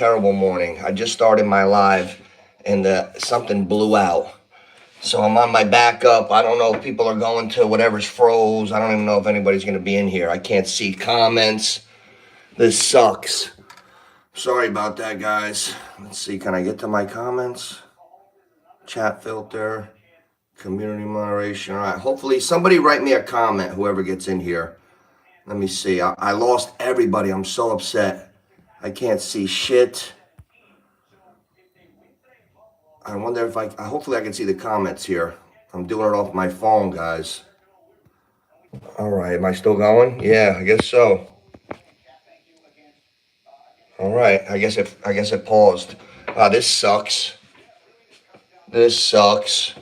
terrible morning. I just started my live and something blew out. So I'm on my backup. I don't know if people are going to whatever's froze. I don't even know if anybody's going to be in here. I can't see comments. This sucks. Sorry about that, guys. Let's see. Can I get to my comments? Chat filter. Community moderation. All right. Hopefully somebody write me a comment, whoever gets in here. Let me see. I lost everybody. I'm so upset. I can't see shit. I wonder if hopefully I can see the comments here. I'm doing it off my phone, guys. All right. Am I still going? Yeah, I guess so. All right. I guess it paused. This sucks. This sucks.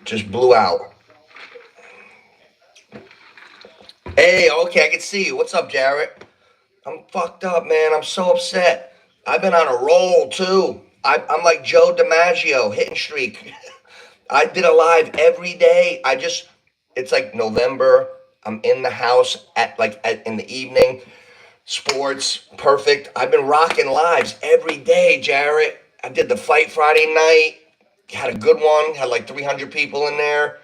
Just blew out. Hey, okay, I can see you. What's up, Jarrett? I'm fucked up, man. I'm so upset. I've been on a roll, too. I'm like Joe DiMaggio, hitting streak. I did a live every day. It's like November. I'm in the house in the evening. Sports, perfect. I've been rocking lives every day, Jarrett. I did the fight Friday night. Had a good one. Had like 300 people in there.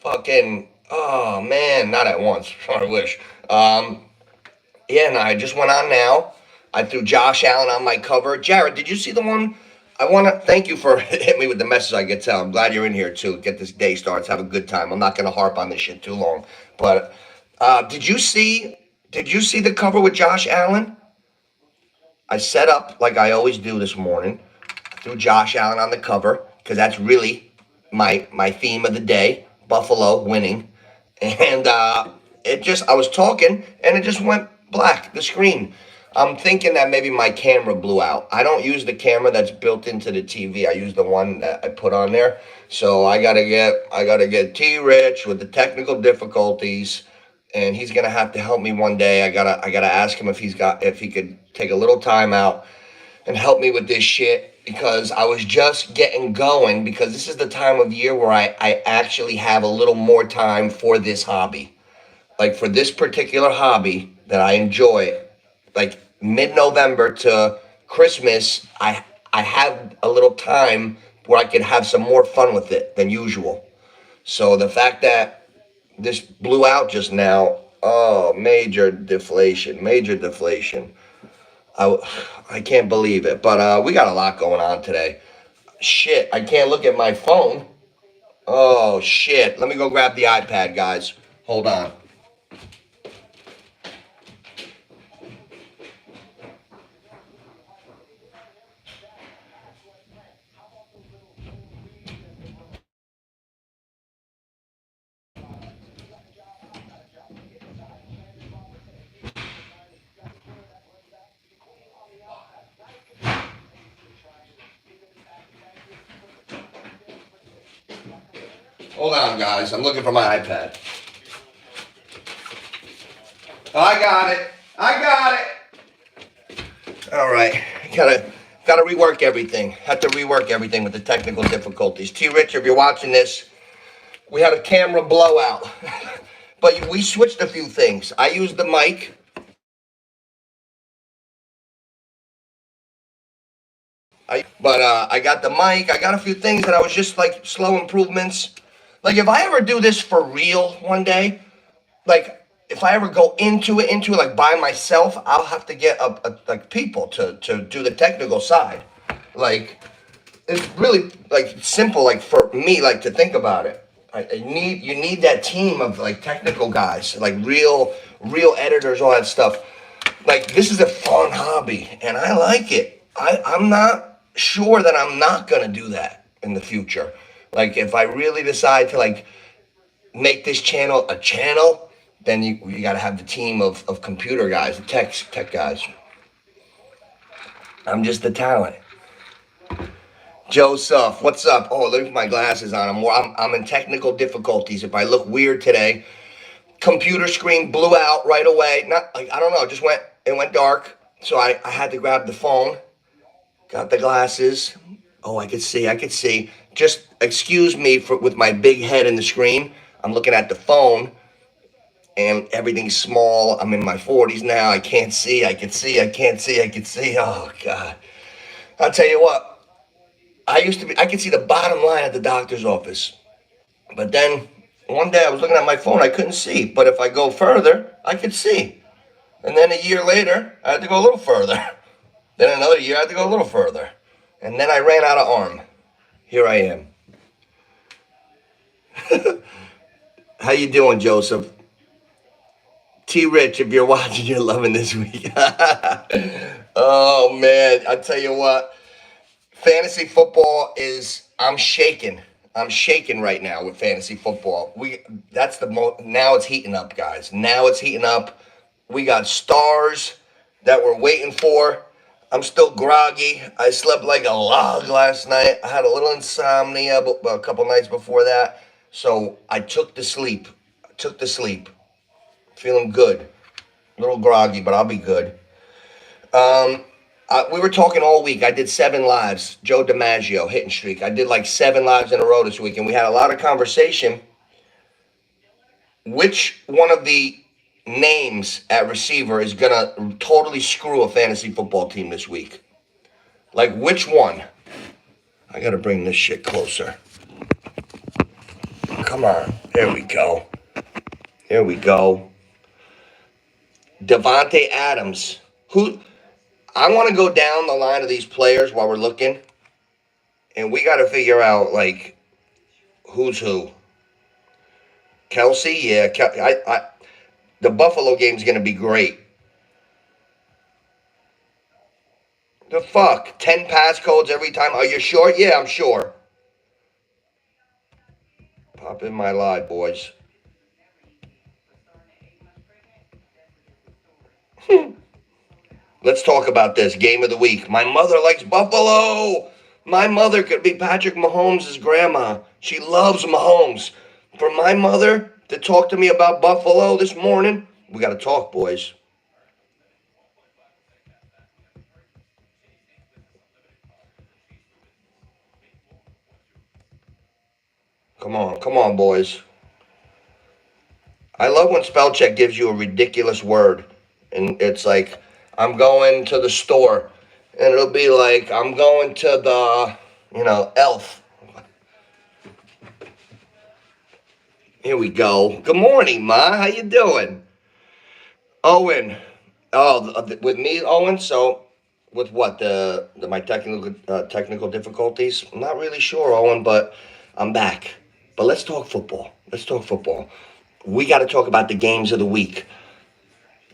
Fucking, oh man, not at once. I wish. Yeah, and I just went on now. I threw Josh Allen on my cover. Jared, did you see the one? I want to thank you for hitting me with the message. I get tell. I'm glad you're in here too. Get this day started. Have a good time. I'm not going to harp on this shit too long. But did you see? Did you see the cover with Josh Allen? I set up like I always do this morning. I threw Josh Allen on the cover because that's really my theme of the day. Buffalo winning, and I was talking and it just went black, the screen. I'm thinking that maybe my camera blew out. I don't use the camera that's built into the TV. I use the one that I put on there. So I gotta get T-Rich with the technical difficulties, and he's gonna have to help me one day. I gotta ask him if he could take a little time out and help me with this shit, because I was just getting going, because this is the time of year where I actually have a little more time for this hobby. Like for this particular hobby that I enjoy, like mid-November to Christmas, I have a little time where I could have some more fun with it than usual. So the fact that this blew out just now, oh, major deflation, major deflation. I can't believe it, but we got a lot going on today. Shit, I can't look at my phone. Oh, shit. Let me go grab the iPad, guys. Hold on. Hold on, guys. I'm looking for my iPad. I got it. I got it. All right. Gotta rework everything. Had to rework everything with the technical difficulties. T-Rich, if you're watching this, we had a camera blowout. But we switched a few things. I used the mic. I got the mic. I got a few things that I was just like slow improvements. Like if I ever do this for real one day, like if I ever go into it like by myself, I'll have to get like people to do the technical side. Like it's really like simple, like for me, like to think about it. You need that team of like technical guys, like real editors, all that stuff. Like this is a fun hobby and I like it. I'm not sure that I'm not gonna do that in the future. Like if I really decide to like make this channel a channel, then you got to have the team of computer guys, the tech guys. I'm just the talent. Joseph, what's up? Oh, look at my glasses on. I'm in technical difficulties. If I look weird today, computer screen blew out right away. Not like I don't know, it went dark. So I had to grab the phone. Got the glasses. Oh, I could see. Just excuse me with my big head in the screen. I'm looking at the phone. and everything's small. I'm in my 40s now. I can't see. I can see. I can't see. I can see. Oh God! I'll tell you what. I could see the bottom line at the doctor's office. But then one day I was looking at my phone, I couldn't see. But if I go further, I could see. And then a year later, I had to go a little further. Then another year, I had to go a little further. And then I ran out of arm. Here I am. How you doing, Joseph? T. Rich, if you're watching, you're loving this week. Oh man, I tell you what, fantasy football is. I'm shaking. I'm shaking right now with fantasy football. That's the most. Now it's heating up, guys. Now it's heating up. We got stars that we're waiting for. I'm still groggy. I slept like a log last night. I had a little insomnia a couple nights before that. So I took the sleep. I took the sleep. Feeling good. A little groggy, but I'll be good. We were talking all week. I did 7 lives. Joe DiMaggio, hitting streak. I did like 7 lives in a row this week, and we had a lot of conversation. Which one of the names at receiver is going to totally screw a fantasy football team this week? Like, which one? I got to bring this shit closer. Come on. There we go. Here we go. Devontae Adams. I want to go down the line of these players while we're looking, and we got to figure out, like, who's who. Kelsey, yeah. The Buffalo game's going to be great. The fuck? 10 passcodes every time? Are you sure? Yeah, I'm sure. Pop in my live, boys. Let's talk about this. Game of the week. My mother likes Buffalo. My mother could be Patrick Mahomes' grandma. She loves Mahomes. For my mother to talk to me about Buffalo this morning, we got to talk, boys. Come on, boys. I love when spell check gives you a ridiculous word. And it's like, I'm going to the store. And it'll be like, I'm going to the, elf. Here we go. Good morning, Ma. How you doing? Owen. Oh, with me, Owen? So, with what? My technical difficulties? I'm not really sure, Owen, but I'm back. But let's talk football. Let's talk football. We got to talk about the games of the week.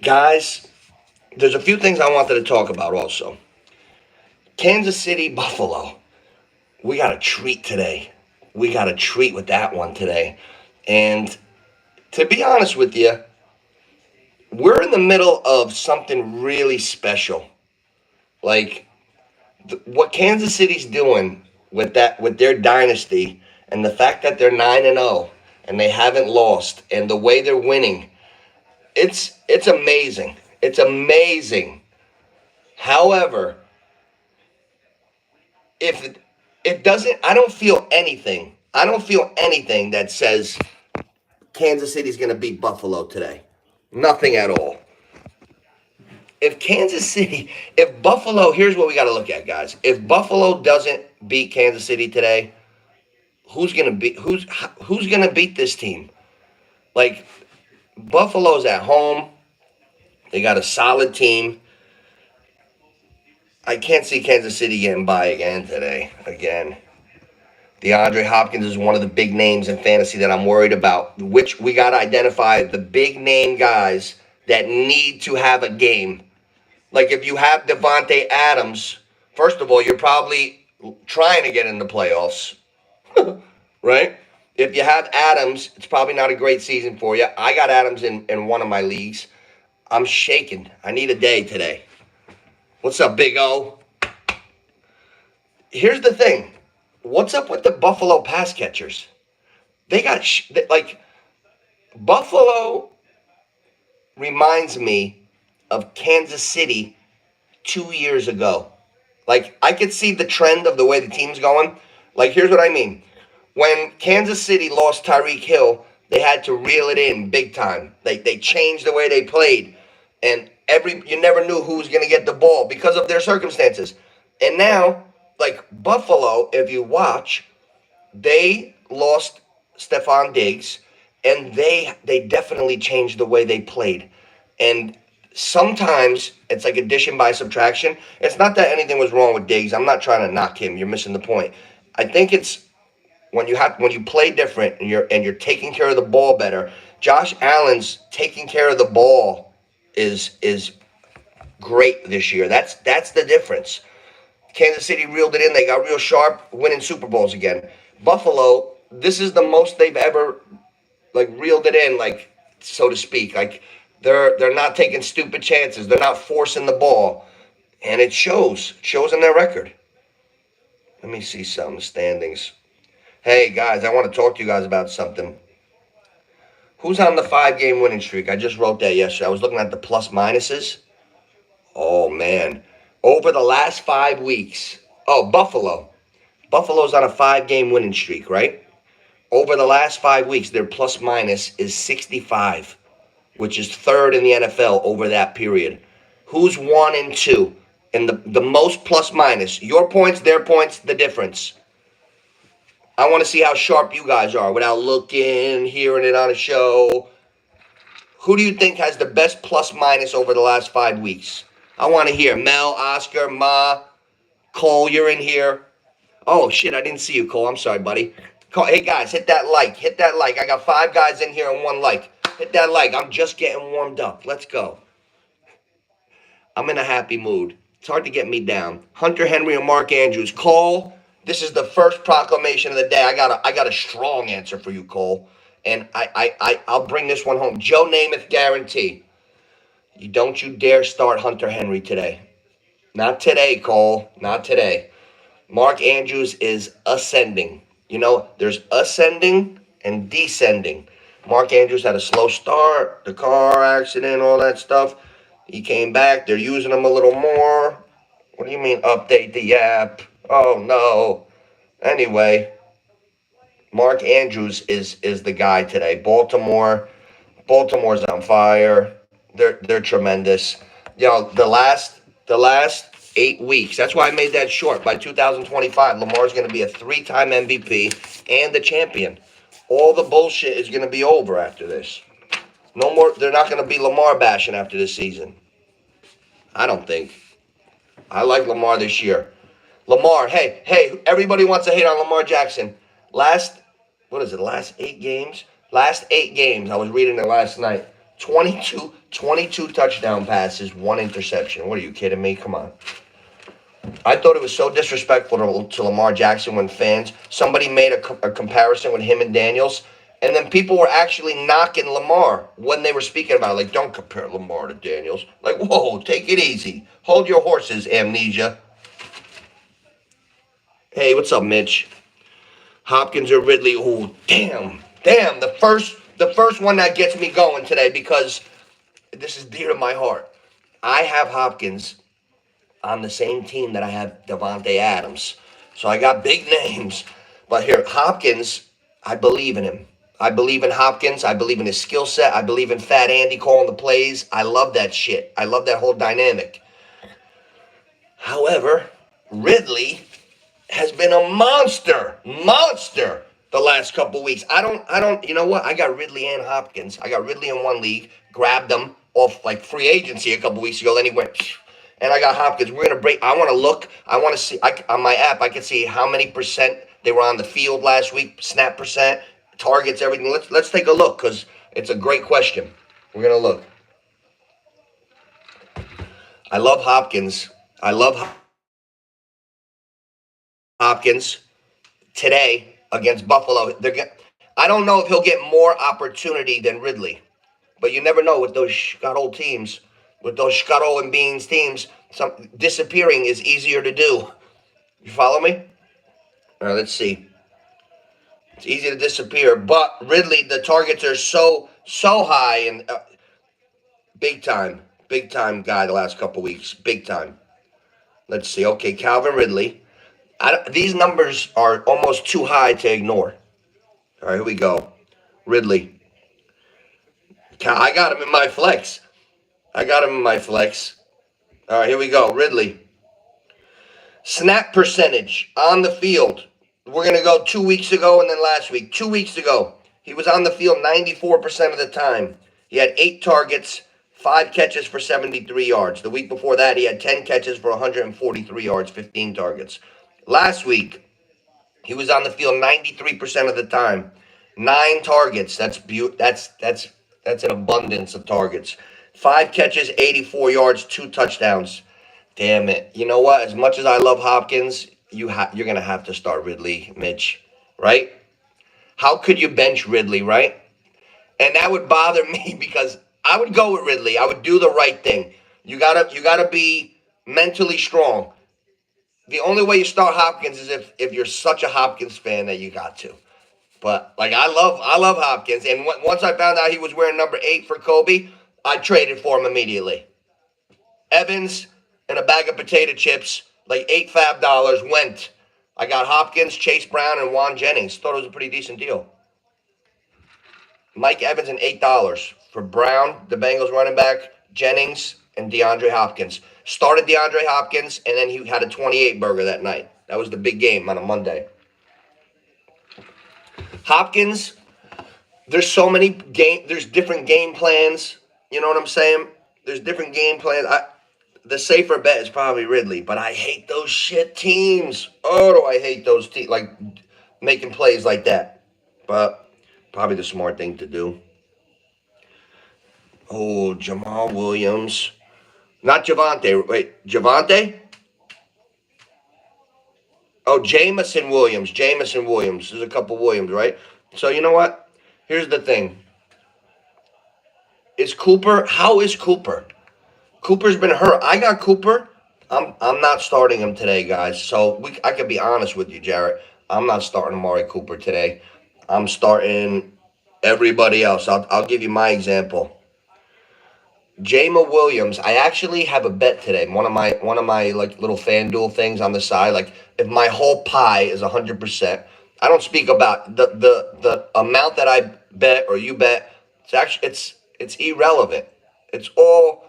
Guys, there's a few things I wanted to talk about also. Kansas City, Buffalo. We got a treat today. We got a treat with that one today. And to be honest with you, we're in the middle of something really special. Like what Kansas City's doing with their dynasty and the fact that they're 9-0 and they haven't lost and the way they're winning. It's amazing. It's amazing. However, if it doesn't, I don't feel anything. I don't feel anything that says Kansas City's going to beat Buffalo today. Nothing at all. If Buffalo, here's what we got to look at, guys. If Buffalo doesn't beat Kansas City today, who's going to beat this team? Like, Buffalo's at home. They got a solid team. I can't see Kansas City getting by again today. Again. DeAndre Hopkins is one of the big names in fantasy that I'm worried about. Which we got to identify the big name guys that need to have a game. Like if you have Devontae Adams, first of all, you're probably trying to get in the playoffs. Right? If you have Adams, it's probably not a great season for you. I got Adams in one of my leagues. I'm shaking. I need a day today. What's up, Big O? Here's the thing. What's up with the Buffalo pass catchers? They got, Buffalo reminds me of Kansas City 2 years ago. Like, I could see the trend of the way the team's going. Like, here's what I mean. When Kansas City lost Tyreek Hill, They had to reel it in big time. They changed the way they played, and you never knew who was going to get the ball because of their circumstances. And now, like Buffalo, if you watch, they lost Stephon Diggs, and they definitely changed the way they played. And sometimes it's like addition by subtraction. It's not that anything was wrong with Diggs. I'm not trying to knock him. You're missing the point. I think it's when you play different and you're taking care of the ball better. Josh Allen's taking care of the ball is great this year. That's the difference. Kansas City reeled it in. They got real sharp, winning Super Bowls again. Buffalo, this is the most they've ever like reeled it in, like so to speak. Like they're not taking stupid chances. They're not forcing the ball, and it shows. It shows in their record. Let me see some standings. Hey guys, I want to talk to you guys about something. Who's on the 5-game winning streak? I just wrote that yesterday. I was looking at the plus minuses. Oh man, over the last 5 weeks. Oh, Buffalo. Buffalo's on a 5-game winning streak, right? Over the last 5 weeks, their plus minus is 65, which is third in the NFL over that period. Who's 1 and 2 in the most plus minus? Your points, their points, the difference. I want to see how sharp you guys are without looking, hearing it on a show. Who do you think has the best plus minus over the last 5 weeks? I want to hear. Mel, Oscar, Ma, Cole, you're in here. Oh, shit, I didn't see you, Cole. I'm sorry, buddy. Hey, guys, hit that like. Hit that like. I got 5 guys in here and 1 like. Hit that like. I'm just getting warmed up. Let's go. I'm in a happy mood. It's hard to get me down. Hunter Henry and Mark Andrews. Cole, this is the first proclamation of the day. I got a strong answer for you, Cole. And I'll bring this one home. Joe Namath guarantee. Don't you dare start Hunter Henry today. Not today, Cole. Not today. Mark Andrews is ascending. You know, there's ascending and descending. Mark Andrews had a slow start, the car accident, all that stuff. He came back. They're using him a little more. What do you mean update the app? Oh, no. Anyway, Mark Andrews is the guy today. Baltimore's on fire. They're tremendous. You know, the last 8 weeks. That's why I made that short. By 2025, Lamar's going to be a 3-time MVP and the champion. All the bullshit is going to be over after this. No more. They're not going to be Lamar bashing after this season. I don't think. I like Lamar this year. Lamar, hey, everybody wants to hate on Lamar Jackson. Last 8 games? Last 8 games, I was reading it last night. 22 touchdown passes, 1 interception. What are you kidding me? Come on. I thought it was so disrespectful to Lamar Jackson when somebody made a comparison with him and Daniels, and then people were actually knocking Lamar when they were speaking about it. Like, don't compare Lamar to Daniels. Like, whoa, take it easy. Hold your horses, Amnesia. Hey, what's up, Mitch? Hopkins or Ridley? Oh, damn. The first one that gets me going today, because this is dear to my heart. I have Hopkins on the same team that I have Devontae Adams. So I got big names. But here, Hopkins, I believe in him. I believe in Hopkins. I believe in his skill set. I believe in Fat Andy calling the plays. I love that shit. I love that whole dynamic. However, Ridley has been a monster the last couple weeks. I don't, you know what? I got Ridley and Hopkins. I got Ridley in one league, grabbed them off like free agency a couple weeks ago. Then he went, and I got Hopkins. We're going to break. I want to look. I want to see. On my app, I can see how many percent they were on the field last week, snap percent, targets, everything. Let's take a look, because it's a great question. We're going to look. I love Hopkins. Hopkins today against Buffalo. I don't know if he'll get more opportunity than Ridley, but you never know with those scuttle teams, with those scuttle and beans teams. Some disappearing is easier to do. You follow me? All right, let's see. It's easy to disappear, but Ridley, the targets are so high, and big time guy the last couple weeks, big time. Let's see. Okay, Calvin Ridley. These numbers are almost too high to ignore. All right, here we go. Ridley. I got him in my flex. I got him in my flex. All right, here we go. Ridley. Snap percentage on the field. We're going to go 2 weeks ago and then last week. 2 weeks ago, he was on the field 94% of the time. He had 8 targets, 5 catches for 73 yards. The week before that, he had 10 catches for 143 yards, 15 targets. Last week, he was on the field 93% of the time. 9 targets. That's an abundance of targets. 5 catches, 84 yards, 2 touchdowns. Damn it. You know what? As much as I love Hopkins, you're going to have to start Ridley, Mitch, right? How could you bench Ridley, right? And that would bother me because I would go with Ridley. I would do the right thing. You gotta be mentally strong. The only way you start Hopkins is if you're such a Hopkins fan that you got to. But like I love Hopkins, and once I found out he was wearing number 8 for Kobe, I traded for him immediately. Evans and a bag of potato chips, like $8 went. I got Hopkins, Chase Brown, and Juan Jennings. Thought it was a pretty decent deal. Mike Evans and $8 for Brown, the Bengals running back, Jennings, and DeAndre Hopkins. Started DeAndre Hopkins, and then he had a 28 burger that night. That was the big game on a Monday. Hopkins, there's different game plans. You know what I'm saying? There's different game plans. The safer bet is probably Ridley, but I hate those shit teams. Oh, do I hate those teams, like making plays like that. But probably the smart thing to do. Oh, Jamal Williams. Not Javante. Wait, Javante? Oh, Jamison Williams. Jamison Williams. There's a couple Williams, right? So you know what? Here's the thing. How is Cooper? Cooper's been hurt. I got Cooper. I'm not starting him today, guys. So I can be honest with you, Jarrett. I'm not starting Amari Cooper today. I'm starting everybody else. I'll give you my example. Jama Williams. I actually have a bet today. One of my like little FanDuel things on the side. Like if my whole pie is 100%, I don't speak about the amount that I bet or you bet. It's irrelevant. It's all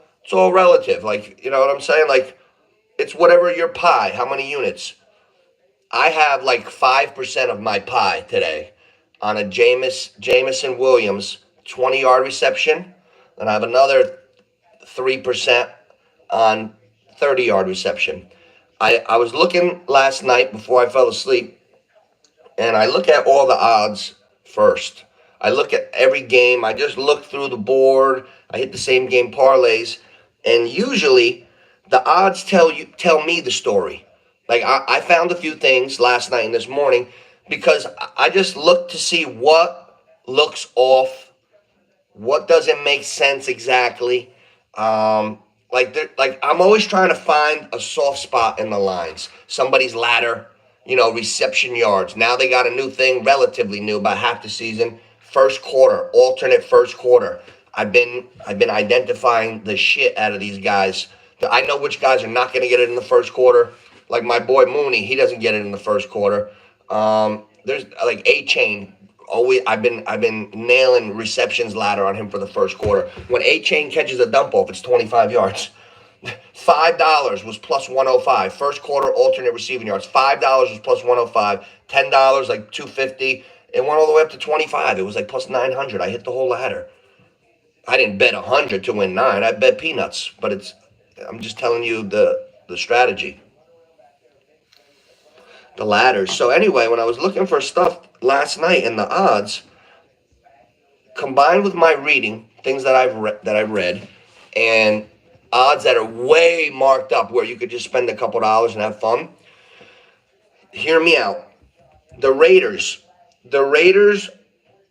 relative. Like you know what I'm saying? Like it's whatever your pie. How many units? I have like 5% of my pie today on a Jamison Williams 20-yard reception. And I have another 3% on 30-yard reception. I was looking last night before I fell asleep, and I look at all the odds first. I look at every game. I just look through the board. I hit the same game parlays, and usually the odds tell me the story. Like I found a few things last night and this morning because I just look to see what looks off, what doesn't make sense exactly. Like I'm always trying to find a soft spot in the lines. Somebody's ladder, reception yards. Now they got a new thing, relatively new, about half the season. First quarter, alternate first quarter. I've been identifying the shit out of these guys. I know which guys are not going to get it in the first quarter. Like my boy Mooney, he doesn't get it in the first quarter. There's like A-Chain. Always, I've been nailing receptions ladder on him for the first quarter. When A-Chain catches a dump off, it's 25 yards. $5 was plus 105. First quarter alternate receiving yards. $5 was plus 105. $10 like 250. It went all the way up to 25. It was like plus 900. I hit the whole ladder. I didn't bet 100 to win 9. I bet peanuts. But I'm just telling you the strategy. The ladders. So anyway, when I was looking for stuff last night and the odds, combined with my reading, things that I've read, and odds that are way marked up where you could just spend a couple dollars and have fun. Hear me out. The Raiders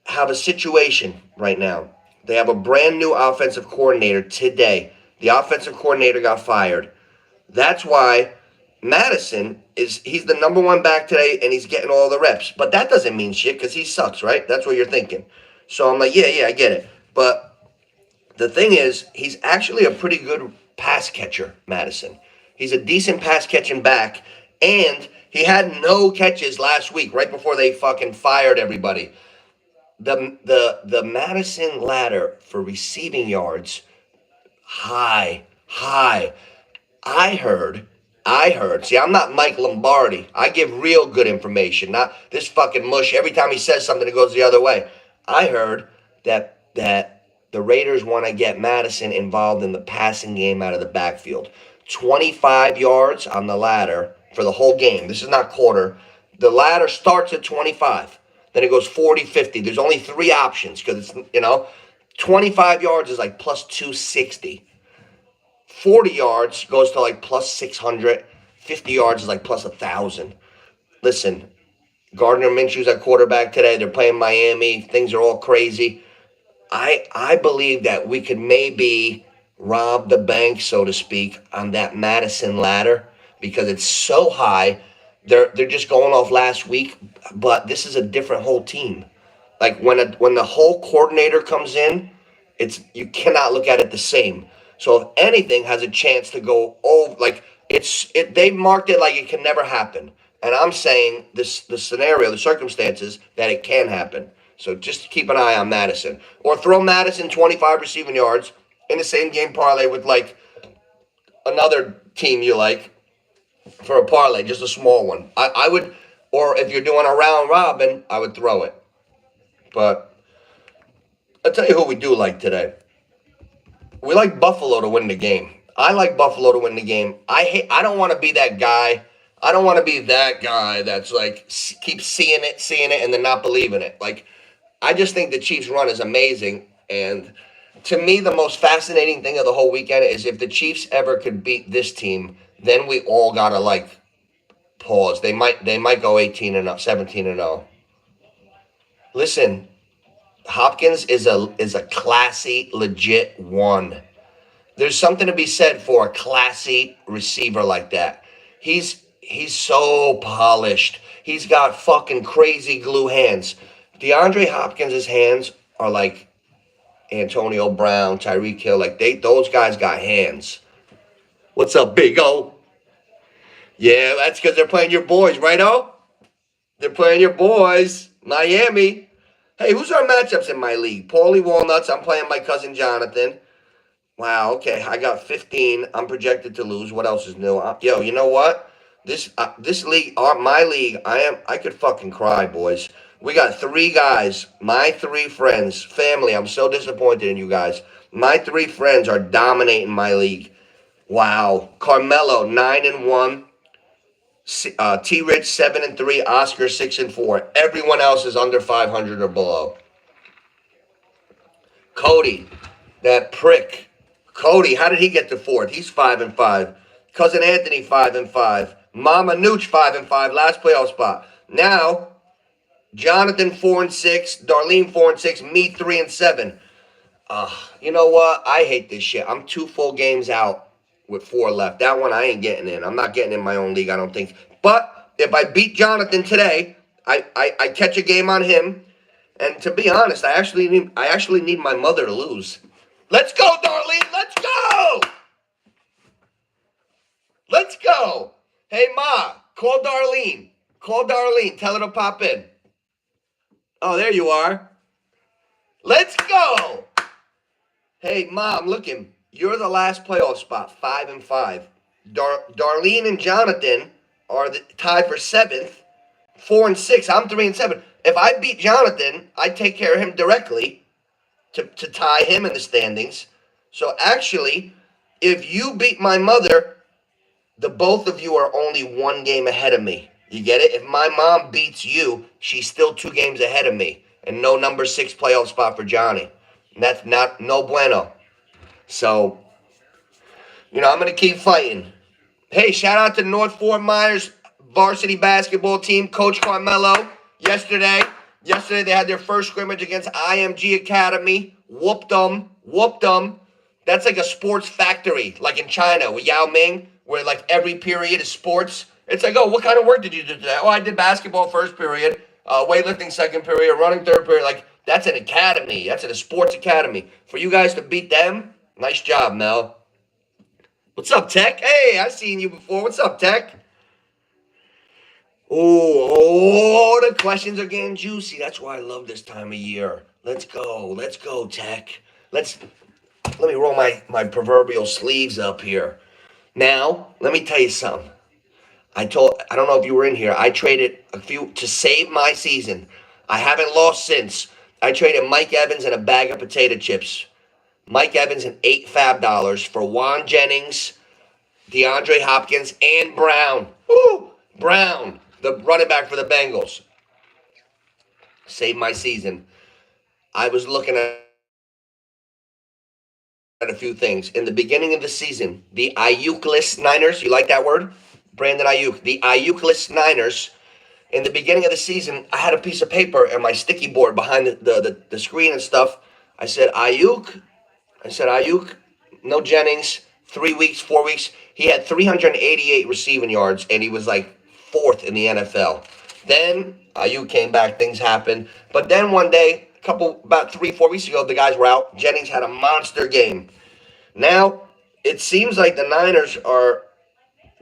have a situation right now. They have a brand new offensive coordinator today. The offensive coordinator got fired. That's why Madison he's the number 1 back today, and he's getting all the reps. But that doesn't mean shit because he sucks, right? That's what you're thinking. So I'm like, yeah, I get it. But the thing is, he's actually a pretty good pass catcher, Madison. He's a decent pass catching back, and he had no catches last week, right before they fucking fired everybody. The Madison ladder for receiving yards, high, high. I heard, I heard. See, I'm not Mike Lombardi. I give real good information, not this fucking mush. Every time he says something, it goes the other way. I heard that the Raiders want to get Madison involved in the passing game out of the backfield. 25 yards on the ladder for the whole game. This is not quarter. The ladder starts at 25. Then it goes 40, 50. There's only three options because it's, 25 yards is like plus 260. 40 yards goes to like plus 600. 50 yards is like plus 1,000. Listen, Gardner Minshew's at quarterback today. They're playing Miami. Things are all crazy. I believe that we could maybe rob the bank, so to speak, on that Madison ladder because it's so high. They're just going off last week, but this is a different whole team. Like when the whole coordinator comes in, you cannot look at it the same. So if anything has a chance to go over, like they marked it like it can never happen. And I'm saying the scenario, the circumstances that it can happen. So just keep an eye on Madison. Or throw Madison 25 receiving yards in the same game parlay with like another team you like for a parlay, just a small one. I would, or if you're doing a round robin, I would throw it. But I'll tell you who we do like today. We like Buffalo to win the game. I like Buffalo to win the game. I don't want to be that guy. I don't want to be that guy that's like keeps seeing it, and then not believing it. Like, I just think the Chiefs' run is amazing. And to me, the most fascinating thing of the whole weekend is if the Chiefs ever could beat this team, then we all gotta like pause. They might go 18-0, 17-0. Listen, Hopkins is a classy, legit one. There's something to be said for a classy receiver like that. He's so polished. He's got fucking crazy glue hands. DeAndre Hopkins' hands are like Antonio Brown, Tyreek Hill. Like those guys got hands. What's up, Big O? Yeah, that's because they're playing your boys, right, O? They're playing your boys. Miami. Hey, who's our matchups in my league? Paulie Walnuts. I'm playing my cousin Jonathan. Wow, okay. I got 15. I'm projected to lose. What else is new? Yo, you know what? This league, my league, I could fucking cry, boys. We got three guys, my three friends, family. I'm so disappointed in you guys. My three friends are dominating my league. Wow. Carmelo, 9-1. T-Rich, 7-3. Oscar, 6-4. Everyone else is under 500 or below. Cody, that prick. Cody, how did he get to fourth? He's 5-5. Cousin Anthony, 5-5. Mama Nooch, 5-5. Last playoff spot. Now, Jonathan, 4-6. Darlene, 4-6. Me, 3-7. You know what? I hate this shit. I'm 2 full games out with 4 left. That one I ain't getting in. I'm not getting in my own league, I don't think. But if I beat Jonathan today, I catch a game on him. And to be honest, I actually need my mother to lose. Let's go, Darlene. Let's go. Let's go. Hey, Ma, call Darlene. Call Darlene. Tell her to pop in. Oh, there you are. Let's go. Hey, Ma, I'm looking. You're the last playoff spot, 5-5. Darlene and Jonathan are tied for 7th, 4-6. I'm 3-7. If I beat Jonathan, I take care of him directly to tie him in the standings. So actually, if you beat my mother, the both of you are only 1 game ahead of me. You get it? If my mom beats you, she's still 2 games ahead of me. And no number 6 playoff spot for Johnny. And that's no bueno. So, I'm going to keep fighting. Hey, shout out to North Fort Myers varsity basketball team, Coach Carmelo. Yesterday they had their first scrimmage against IMG Academy. Whooped them. That's like a sports factory, like in China with Yao Ming, where like every period is sports. It's like, oh, what kind of work did you do today? Oh, I did basketball first period, weightlifting second period, running third period. Like, that's an academy. That's a sports academy. For you guys to beat them, nice job, Mel. What's up, Tech? Hey, I've seen you before. What's up, Tech? The questions are getting juicy. That's why I love this time of year. Let's go, Tech. Let's let me roll my proverbial sleeves up here. Now, let me tell you something. I don't know if you were in here. I traded a few to save my season. I haven't lost since. I traded Mike Evans and a bag of potato chips. Mike Evans and $8 for Juan Jennings, DeAndre Hopkins, and Brown. Woo! Brown, the running back for the Bengals. Saved my season. I was looking at a few things. In the beginning of the season, the Ayuk-less Niners, you like that word? Brandon Ayuk. The Ayuk-less Niners, in the beginning of the season, I had a piece of paper and my sticky board behind the screen and stuff. I said, Ayuk, no Jennings, 3 weeks, 4 weeks. He had 388 receiving yards, and he was like fourth in the NFL. Then Ayuk came back, things happened. But then one day, about 3, 4 weeks ago, the guys were out. Jennings had a monster game. Now, it seems like the Niners are.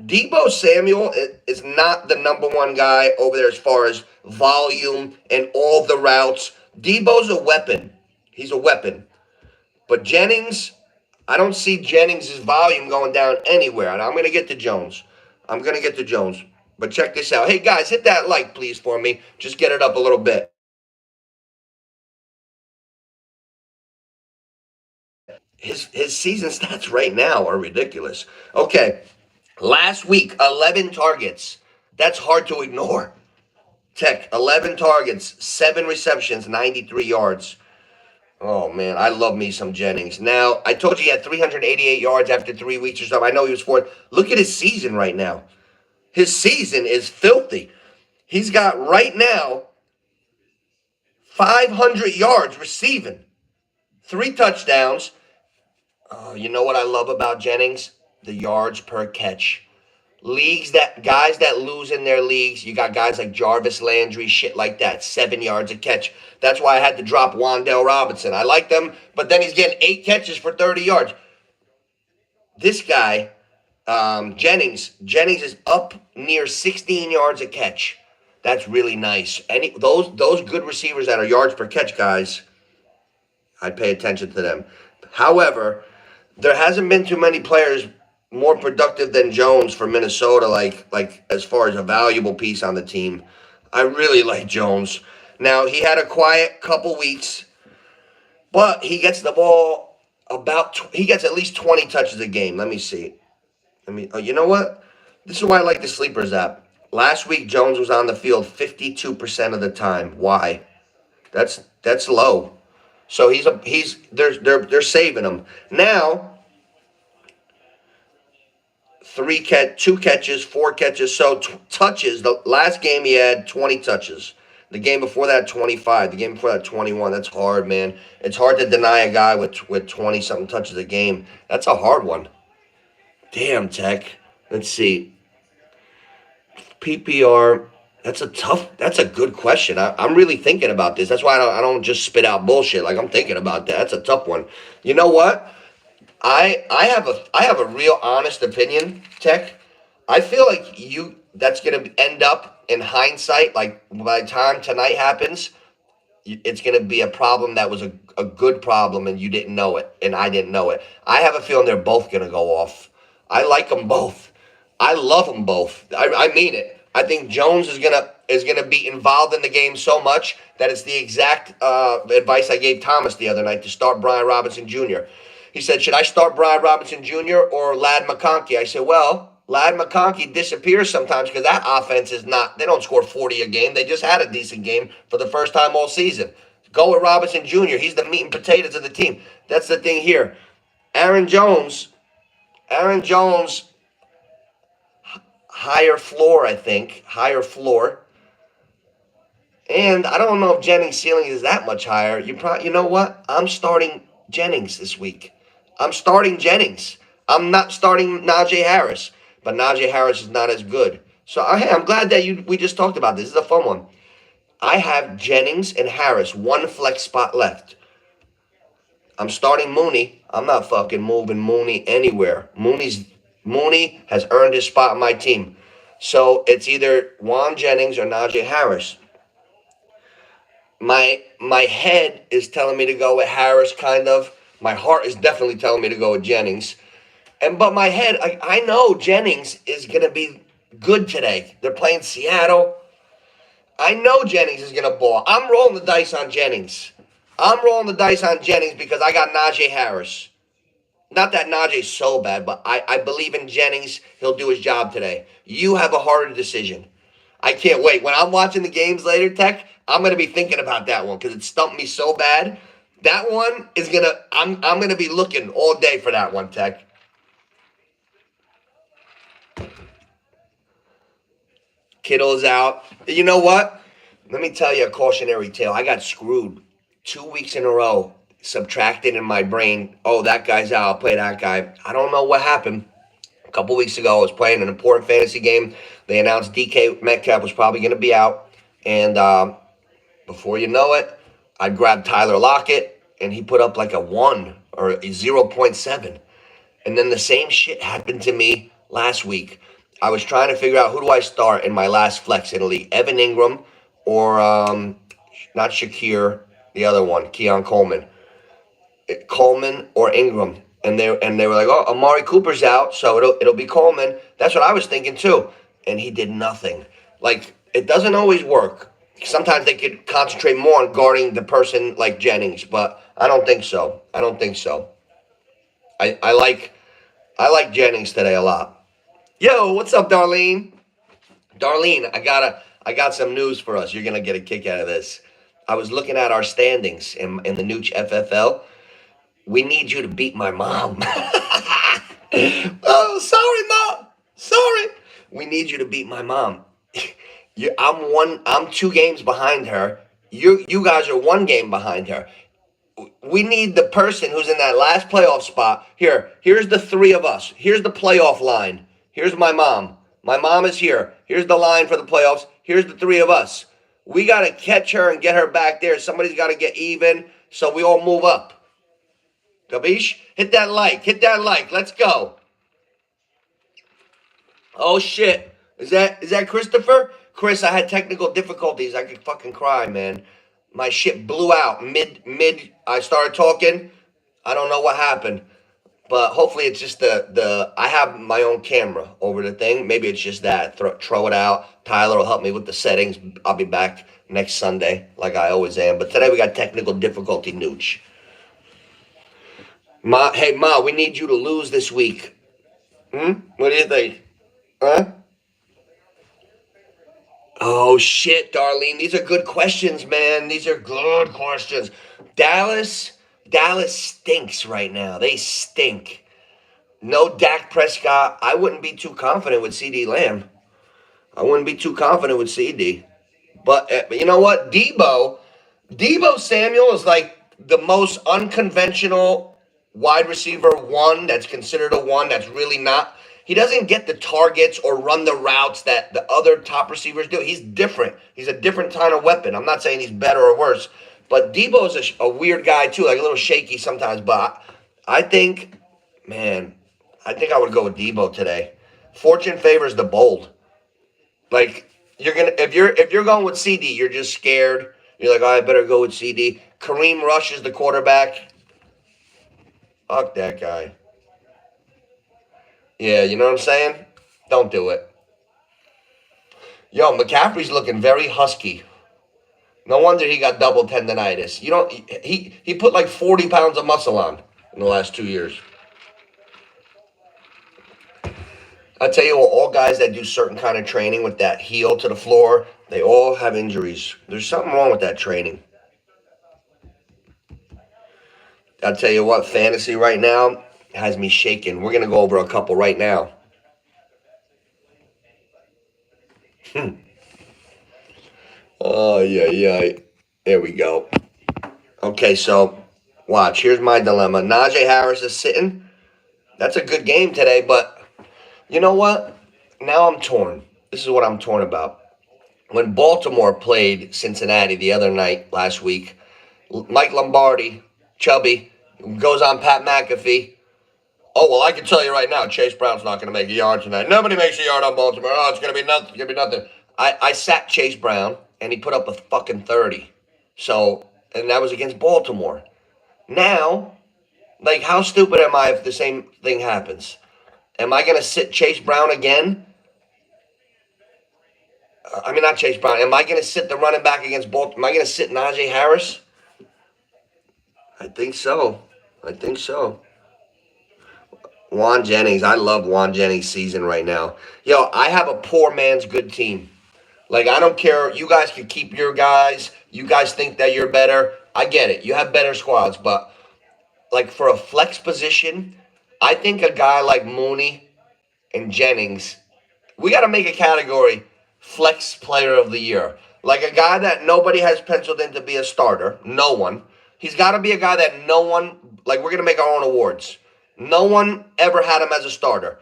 Debo Samuel is not the number one guy over there as far as volume and all the routes. Debo's a weapon. He's a weapon. But Jennings, I don't see Jennings' volume going down anywhere. And I'm going to get to Jones. But check this out. Hey, guys, hit that like, please, for me. Just get it up a little bit. His season stats right now are ridiculous. Okay, last week, 11 targets. That's hard to ignore. Tech, 11 targets, 7 receptions, 93 yards. Oh, man, I love me some Jennings. Now, I told you he had 388 yards after 3 weeks or something. I know he was fourth. Look at his season right now. His season is filthy. He's got right now 500 yards receiving, 3 touchdowns. Oh, you know what I love about Jennings? The yards per catch. Guys that lose in their leagues, you got guys like Jarvis Landry, shit like that, 7 yards a catch. That's why I had to drop Wan'Dale Robinson. I like them, but then he's getting 8 catches for 30 yards. This guy, Jennings is up near 16 yards a catch. That's really nice. Those good receivers that are yards per catch guys, I pay attention to them. However, there hasn't been too many players more productive than Jones for Minnesota, like as far as a valuable piece on the team. I really like Jones. Now, he had a quiet couple weeks, but he gets the ball he gets at least 20 touches a game. Let me see. You know what? This is why I like the Sleepers app. Last week Jones was on the field 52% of the time. Why? That's low. So they're saving him. Now, 2 catches, 4 catches. So touches. The last game he had 20 touches. The game before that, 25. The game before that, 21. That's hard, man. It's hard to deny a guy with 20 something touches a game. That's a hard one. Damn, Tech. Let's see. PPR. That's a good question. I'm really thinking about this. That's why I don't just spit out bullshit. Like, I'm thinking about that. That's a tough one. You know what? I have a real honest opinion, Tech. I feel like that's gonna end up in hindsight, like by the time tonight happens, it's gonna be a problem that was a good problem and you didn't know it and I didn't know it. I have a feeling they're both gonna go off. I like them both. I love them both. I mean it. I think Jones is gonna be involved in the game so much that it's the exact advice I gave Thomas the other night to start Brian Robinson Jr. He said, "Should I start Brian Robinson Jr. or Lad McConkey?" I said, "Well, Lad McConkey disappears sometimes because that offense is not. They don't score 40 a game. They just had a decent game for the first time all season. Go with Robinson Jr. He's the meat and potatoes of the team. That's the thing here. Aaron Jones, Aaron Jones, higher floor, I think, higher floor. And I don't know if Jennings' ceiling is that much higher. You know what? I'm starting Jennings this week. I'm starting Jennings. I'm not starting Najee Harris, but Najee Harris is not as good. So hey, I'm glad that we just talked about this. This is a fun one. I have Jennings and Harris, one flex spot left. I'm starting Mooney. I'm not fucking moving Mooney anywhere. Mooney has earned his spot on my team. So it's either Juan Jennings or Najee Harris. My head is telling me to go with Harris, kind of. My heart is definitely telling me to go with Jennings. But my head, I know Jennings is gonna be good today. They're playing Seattle. I know Jennings is gonna ball. I'm rolling the dice on Jennings. I'm rolling the dice on Jennings because I got Najee Harris. Not that Najee's so bad, but I believe in Jennings. He'll do his job today. You have a harder decision. I can't wait. When I'm watching the games later, Tech, I'm gonna be thinking about that one because it stumped me so bad. That one is gonna. I'm gonna be looking all day for that one, Tech. Kittle's out. You know what? Let me tell you a cautionary tale. I got screwed 2 weeks in a row. Subtracted in my brain. Oh, that guy's out. I'll play that guy. I don't know what happened. A couple weeks ago, I was playing an important fantasy game. They announced DK Metcalf was probably going to be out. And before you know it, I grabbed Tyler Lockett, and he put up like a 1 or a 0.7. And then the same shit happened to me last week. I was trying to figure out who do I start in my last flex in the league, Evan Ingram or not Shakir, the other one, Keon Coleman or Ingram. And they were like, oh, Amari Cooper's out, so it'll be Coleman. That's what I was thinking too. And he did nothing. Like, it doesn't always work. Sometimes they could concentrate more on guarding the person like Jennings, but I don't think so. I don't think so. I like Jennings today a lot. Yo, what's up, Darlene? Darlene, I got some news for us. You're gonna get a kick out of this. I was looking at our standings in the Nooch FFL. We need you to beat my mom. Oh, sorry, Mom. Sorry. We need you to beat my mom. I'm 2 games behind her. You guys are 1 game behind her. We need the person who's in that last playoff spot. Here's the 3 of us. Here's the playoff line. Here's my mom. My mom is here. Here's the line for the playoffs. Here's the 3 of us. We got to catch her and get her back there. Somebody's got to get even so we all move up. Gabish? Hit that like. Hit that like. Let's go. Oh, shit. Is that Christopher? Chris, I had technical difficulties. I could fucking cry, man. My shit blew out mid. I started talking. I don't know what happened, but hopefully it's just the. I have my own camera over the thing. Maybe it's just that. Throw it out. Tyler will help me with the settings. I'll be back next Sunday, like I always am. But today we got technical difficulty, Nooch. Hey Ma, we need you to lose this week. What do you think? Huh? Oh shit, Darlene. These are good questions, man. These are good questions. Dallas stinks right now. They stink. No Dak Prescott. I wouldn't be too confident with CD Lamb. I wouldn't be too confident with CD. But you know what? Debo Samuel is like the most unconventional wide receiver 1 that's considered a 1 that's really not. He doesn't get the targets or run the routes that the other top receivers do. He's different. He's a different kind of weapon. I'm not saying he's better or worse, but Debo's a weird guy too, like a little shaky sometimes. But I think, man, I think I would go with Debo today. Fortune favors the bold. Like if you're going with CD, you're just scared. You're like, oh, I better go with CD. Kareem Rush is the quarterback. Fuck that guy. Yeah, you know what I'm saying? Don't do it. Yo, McCaffrey's looking very husky. No wonder he got double tendonitis. He put like 40 pounds of muscle on in the last 2 years. I tell you what, all guys that do certain kind of training with that heel to the floor, they all have injuries. There's something wrong with that training. I tell you what, fantasy right now has me shaking. We're going to go over a couple right now. Oh, yeah. There we go. Okay, so watch. Here's my dilemma. Najee Harris is sitting. That's a good game today, but you know what? Now I'm torn. This is what I'm torn about. When Baltimore played Cincinnati the other night last week, Mike Lombardi, chubby, goes on Pat McAfee. Oh, well, I can tell you right now, Chase Brown's not going to make a yard tonight. Nobody makes a yard on Baltimore. Oh, it's going to be nothing. It's going to be nothing. I sat Chase Brown, and he put up a fucking 30. So, and that was against Baltimore. Now, like, how stupid am I if the same thing happens? Am I going to sit Chase Brown again? I mean, not Chase Brown. Am I going to sit the running back against Baltimore? Am I going to sit Najee Harris? I think so. I think so. Juan Jennings. I love Juan Jennings' season right now. Yo, I have a poor man's good team. Like, I don't care. You guys can keep your guys. You guys think that you're better. I get it. You have better squads. But, like, for a flex position, I think a guy like Mooney and Jennings, we got to make a category flex player of the year. Like a guy that nobody has penciled in to be a starter. No one. He's got to be a guy that no one, like, we're going to make our own awards. No one ever had him as a starter.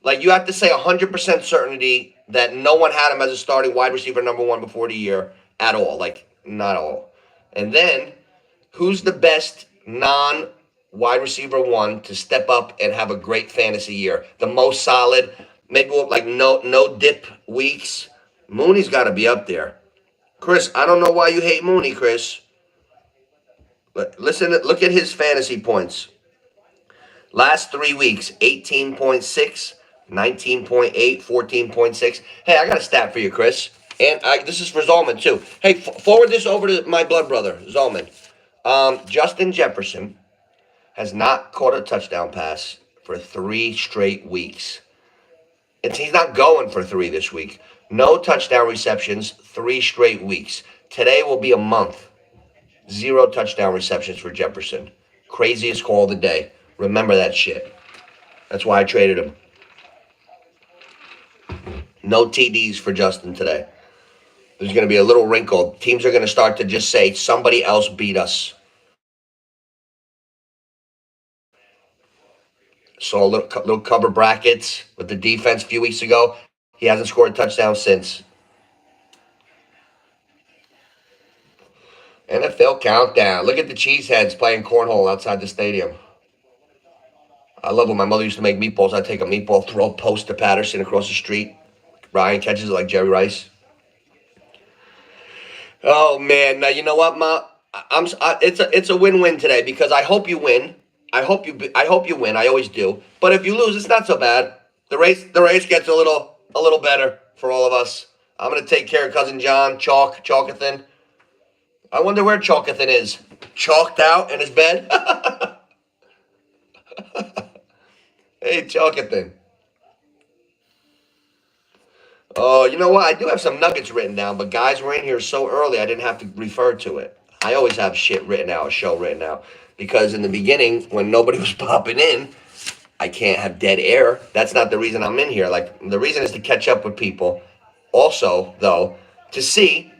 Like, you have to say 100% certainty that no one had him as a starting wide receiver number one before the year at all. Like, not all. And then, who's the best non-wide receiver one to step up and have a great fantasy year? The most solid, maybe with like no dip weeks. Mooney's got to be up there. Chris, I don't know why you hate Mooney, Chris. But listen, look at his fantasy points. Last 3 weeks, 18.6, 19.8, 14.6. Hey, I got a stat for you, Chris. And this is for Zalman, too. Hey, forward this over to my blood brother, Zalman. Justin Jefferson has not caught a touchdown pass for 3 straight weeks. He's not going for 3 this week. No touchdown receptions, 3 straight weeks. Today will be a month. 0 touchdown receptions for Jefferson. Craziest call of the day. Remember that shit. That's why I traded him. No TDs for Justin today. There's going to be a little wrinkle. Teams are going to start to just say, somebody else beat us. Saw a little cover brackets with the defense a few weeks ago. He hasn't scored a touchdown since. NFL countdown. Look at the cheeseheads playing cornhole outside the stadium. I love when my mother used to make meatballs. I'd take a meatball, throw a post to Patterson across the street. Ryan catches it like Jerry Rice. Oh man, now you know what, Ma? It's a win-win today because I hope you win. I hope you win. I always do. But if you lose, it's not so bad. The race gets a little better for all of us. I'm gonna take care of cousin John, Chalkathan. I wonder where Chalkathan is. Chalked out in his bed. Hey, Chalkathan. Oh, you know what? I do have some nuggets written down, but guys, we're in here so early I didn't have to refer to it. I always have shit written out, a show written out. Because in the beginning, when nobody was popping in, I can't have dead air. That's not the reason I'm in here. Like, the reason is to catch up with people. Also, though, to see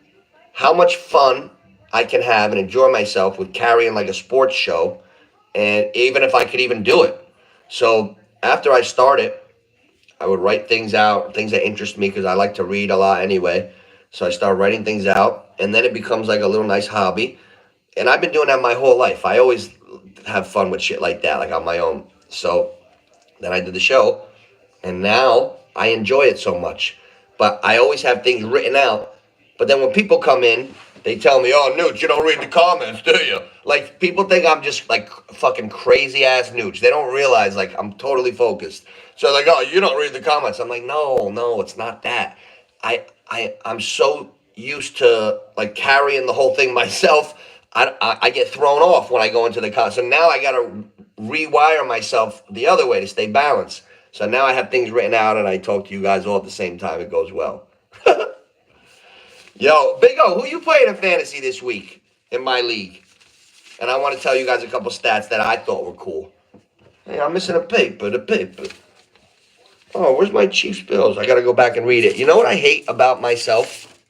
how much fun I can have and enjoy myself with carrying like a sports show, and even if I could even do it. So after I started, I would write things out, things that interest me because I like to read a lot anyway. So I start writing things out, and then it becomes like a little nice hobby. And I've been doing that my whole life. I always have fun with shit like that, like on my own. So then I did the show, and now I enjoy it so much. But I always have things written out. But then when people come in, they tell me, oh, Nooch, you don't read the comments, do you? Like, people think I'm just, like, fucking crazy-ass Nooch. They don't realize, like, I'm totally focused. So, like, oh, you don't read the comments. I'm like, no, it's not that. I'm so used to, like, carrying the whole thing myself. I get thrown off when I go into the comments. So now I got to rewire myself the other way to stay balanced. So now I have things written out, and I talk to you guys all at the same time. It goes well. Yo, Big O, who you playing in fantasy this week in my league? And I want to tell you guys a couple stats that I thought were cool. Hey, I'm missing the paper. Oh, where's my Chiefs Bills? I got to go back and read it. You know what I hate about myself?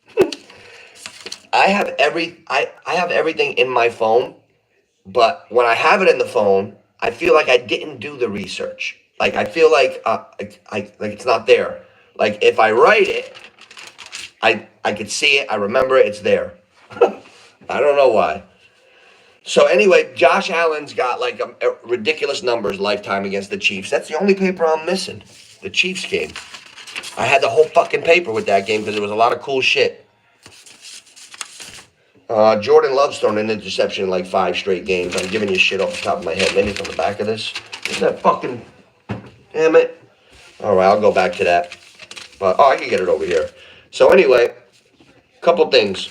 I have everything in my phone, but when I have it in the phone, I feel like I didn't do the research. Like, I feel like like it's not there. Like, if I write it, I could see it. I remember it. It's there. I don't know why. So anyway, Josh Allen's got like a ridiculous numbers lifetime against the Chiefs. That's the only paper I'm missing. The Chiefs game. I had the whole fucking paper with that game because there was a lot of cool shit. Jordan Love's thrown an interception in like 5 straight games. I'm giving you shit off the top of my head. Maybe it's on the back of this. Isn't that fucking... Damn it. All right, I'll go back to that. I can get it over here. So anyway, couple things.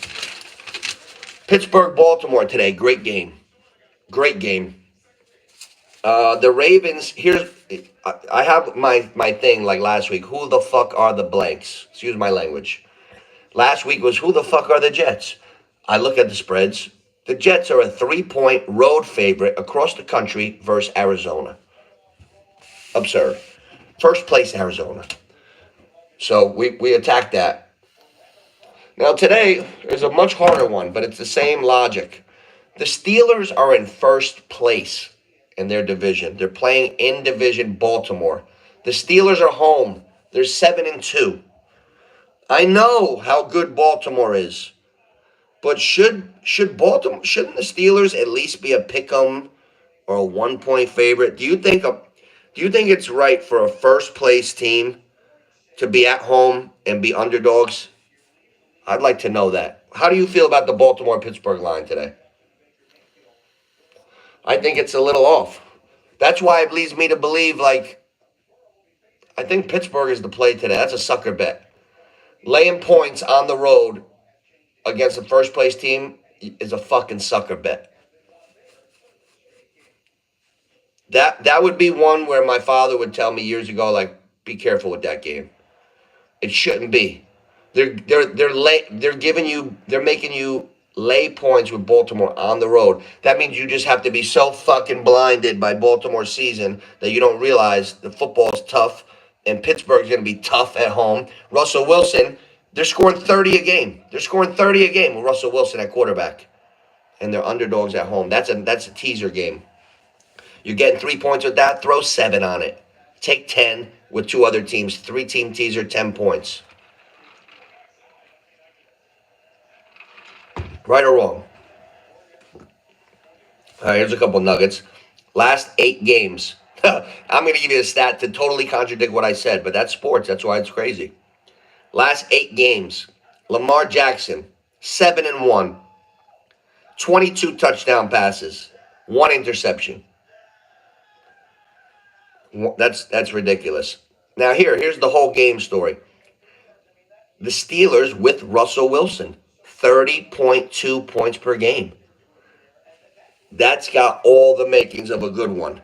Pittsburgh, Baltimore today. Great game. Great game. The Ravens, I have my thing like last week. Who the fuck are the blanks? Excuse my language. Last week was who the fuck are the Jets? I look at the spreads. The Jets are a 3-point road favorite across the country versus Arizona. Absurd. First place Arizona. So we attacked that. Now today is a much harder one, but it's the same logic. The Steelers are in first place in their division. They're playing in division Baltimore. The Steelers are home. They're 7-2. I know how good Baltimore is, but shouldn't the Steelers at least be a pick'em or a 1-point favorite? Do you think it's right for a first place team to be at home and be underdogs? I'd like to know that. How do you feel about the Baltimore-Pittsburgh line today? I think it's a little off. That's why it leads me to believe, like, I think Pittsburgh is the play today. That's a sucker bet. Laying points on the road against a first-place team is a fucking sucker bet. That would be one where my father would tell me years ago, like, be careful with that game. It shouldn't be. They're making you lay points with Baltimore on the road. That means you just have to be so fucking blinded by Baltimore's season that you don't realize the football is tough and Pittsburgh's going to be tough at home. Russell Wilson, they're scoring 30 a game. They're scoring 30 a game with Russell Wilson at quarterback. And they're underdogs at home. That's a teaser game. You're getting 3 points with that, throw 7 on it. Take 10 with 2 other teams. 3-team teaser, 10 points. Right or wrong? All right, here's a couple nuggets. Last 8 games. I'm going to give you a stat to totally contradict what I said, but that's sports. That's why it's crazy. Last 8 games. Lamar Jackson, 7-1. 22 touchdown passes. 1 interception. That's ridiculous. Now here's the whole game story. The Steelers with Russell Wilson, 30.2 points per game. That's got all the makings of a good one.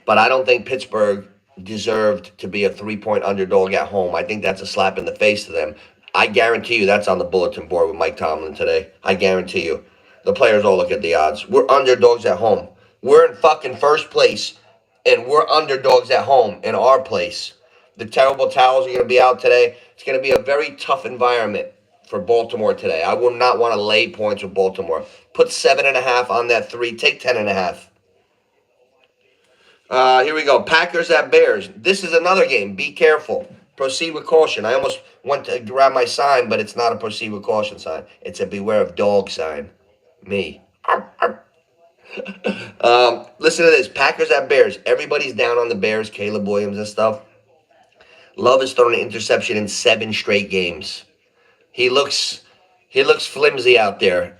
But I don't think Pittsburgh deserved to be a 3-point underdog at home. I think that's a slap in the face to them. I guarantee you that's on the bulletin board with Mike Tomlin today. I guarantee you. The players all look at the odds. We're underdogs at home. We're in fucking first place, and we're underdogs at home in our place. The terrible towels are going to be out today. It's going to be a very tough environment for Baltimore today. I would not want to lay points with Baltimore. Put 7.5 on that 3. Take 10.5. Here we go. Packers at Bears. This is another game. Be careful. Proceed with caution. I almost went to grab my sign, but it's not a proceed with caution sign. It's a beware of dog sign. Me. Listen to this. Packers at Bears. Everybody's down on the Bears. Caleb Williams and stuff. Love has thrown an interception in 7 straight games. He looks flimsy out there.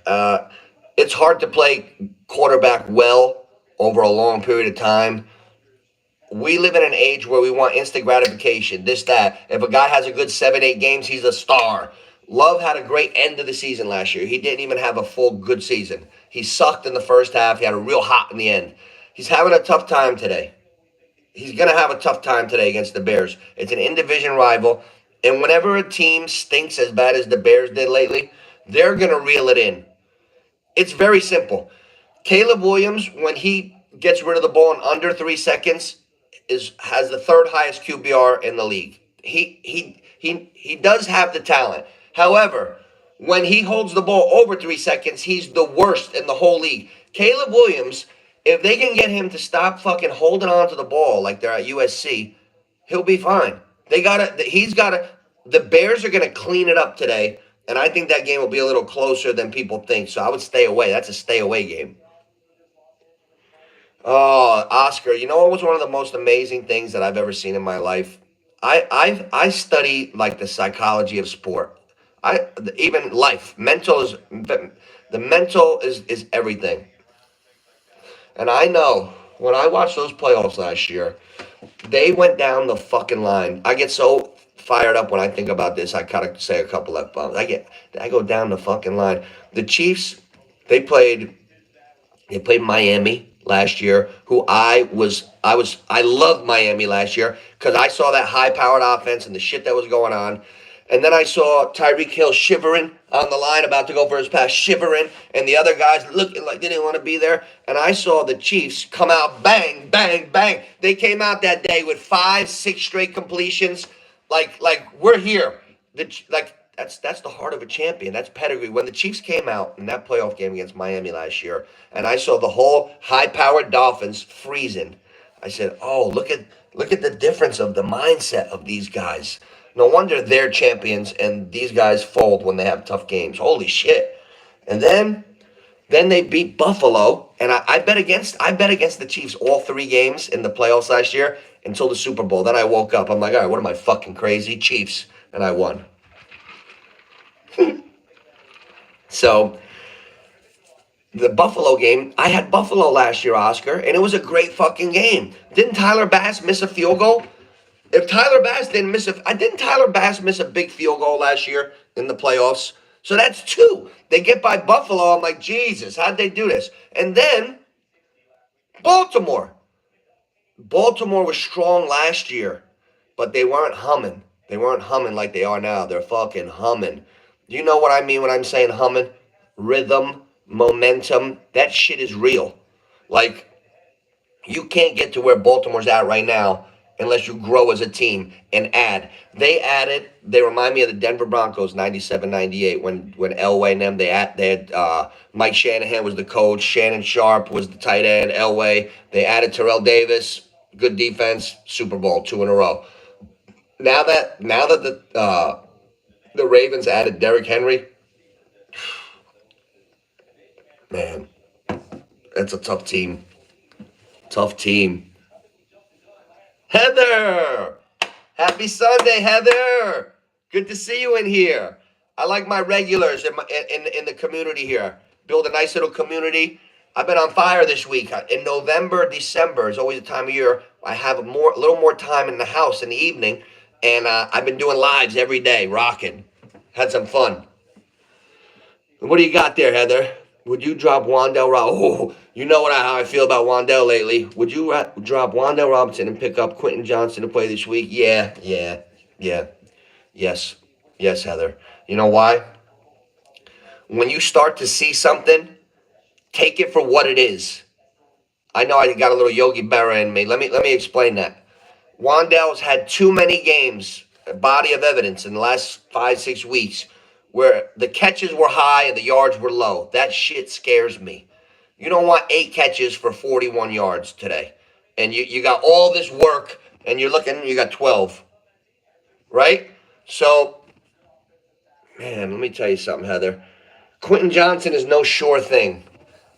It's hard to play quarterback well over a long period of time. We live in an age where we want instant gratification, this, that. If a guy has a good 7-8 games, he's a star. Love had a great end of the season last year. He didn't even have a full good season. He sucked in the first half. He had a real hot in the end. He's having a tough time today. He's going to have a tough time today against the Bears. It's an in-division rival. And whenever a team stinks as bad as the Bears did lately, they're going to reel it in. It's very simple. Caleb Williams, when he gets rid of the ball in under 3 seconds, has the 3rd highest QBR in the league. He does have the talent. However, when he holds the ball over 3 seconds, he's the worst in the whole league. Caleb Williams, if they can get him to stop fucking holding on to the ball like they're at USC, he'll be fine. The Bears are going to clean it up today, and I think that game will be a little closer than people think, so I would stay away. That's a stay away game. Oh, Oscar, you know what was one of the most amazing things that I've ever seen in my life? I study like the psychology of sport. Even life, mental is the mental is everything. And I know when I watched those playoffs last year, they went down the fucking line. I get so fired up when I think about this. I gotta say a couple of bombs. I go down the fucking line. The Chiefs, they played they played Miami last year, who I loved Miami last year because I saw that high powered offense and the shit that was going on. And then I saw Tyreek Hill shivering on the line, about to go for his pass, shivering, and the other guys looking like they didn't want to be there. And I saw the Chiefs come out, bang, bang, bang. They came out that day with 5, 6 straight completions. Like we're here. That's the heart of a champion. That's pedigree. When the Chiefs came out in that playoff game against Miami last year, and I saw the whole high-powered Dolphins freezing, I said, "Oh, look at the difference of the mindset of these guys. No wonder they're champions, and these guys fold when they have tough games. Holy shit!" And then they beat Buffalo, and I bet against the Chiefs all 3 games in the playoffs last year until the Super Bowl. Then I woke up. I'm like, all right, what am I fucking crazy? Chiefs, and I won. So the Buffalo game, I had Buffalo last year, Oscar, and it was a great fucking game. Didn't Tyler Bass miss a field goal? If Tyler Bass didn't Tyler Bass miss a big field goal last year in the playoffs? So that's 2. They get by Buffalo. I'm like, Jesus, how'd they do this? And then Baltimore. Baltimore was strong last year, but they weren't humming. They weren't humming like they are now. They're fucking humming. You know what I mean when I'm saying humming? Rhythm, momentum. That shit is real. Like, you can't get to where Baltimore's at right now unless you grow as a team and add. They remind me of the Denver Broncos 97-98 when Elway and them, they had Mike Shanahan was the coach, Shannon Sharp was the tight end, Elway. They added Terrell Davis, good defense, Super Bowl 2 in a row. Now that the Ravens added Derrick Henry, man, that's a tough team. Tough team. Heather! Happy Sunday, Heather! Good to see you in here. I like my regulars in the community here. Build a nice little community. I've been on fire this week. In November, December is always a time of year I have a little more time in the house in the evening, and I've been doing lives every day, rocking. Had some fun. What do you got there, Heather? Would you drop Wandell Robinson? Oh, you know how I feel about Wandell lately. Would you drop Wandell Robinson and pick up Quentin Johnson to play this week? Yeah, yeah, yeah. Yes, yes, Heather. You know why? When you start to see something, take it for what it is. I know I got a little Yogi Berra in me. Let me explain that. Wandell's had too many games, a body of evidence in the last 5, 6 weeks, where the catches were high and the yards were low. That shit scares me. You don't want 8 catches for 41 yards today. And you got all this work and you got 12. Right? So, man, let me tell you something, Heather. Quentin Johnson is no sure thing.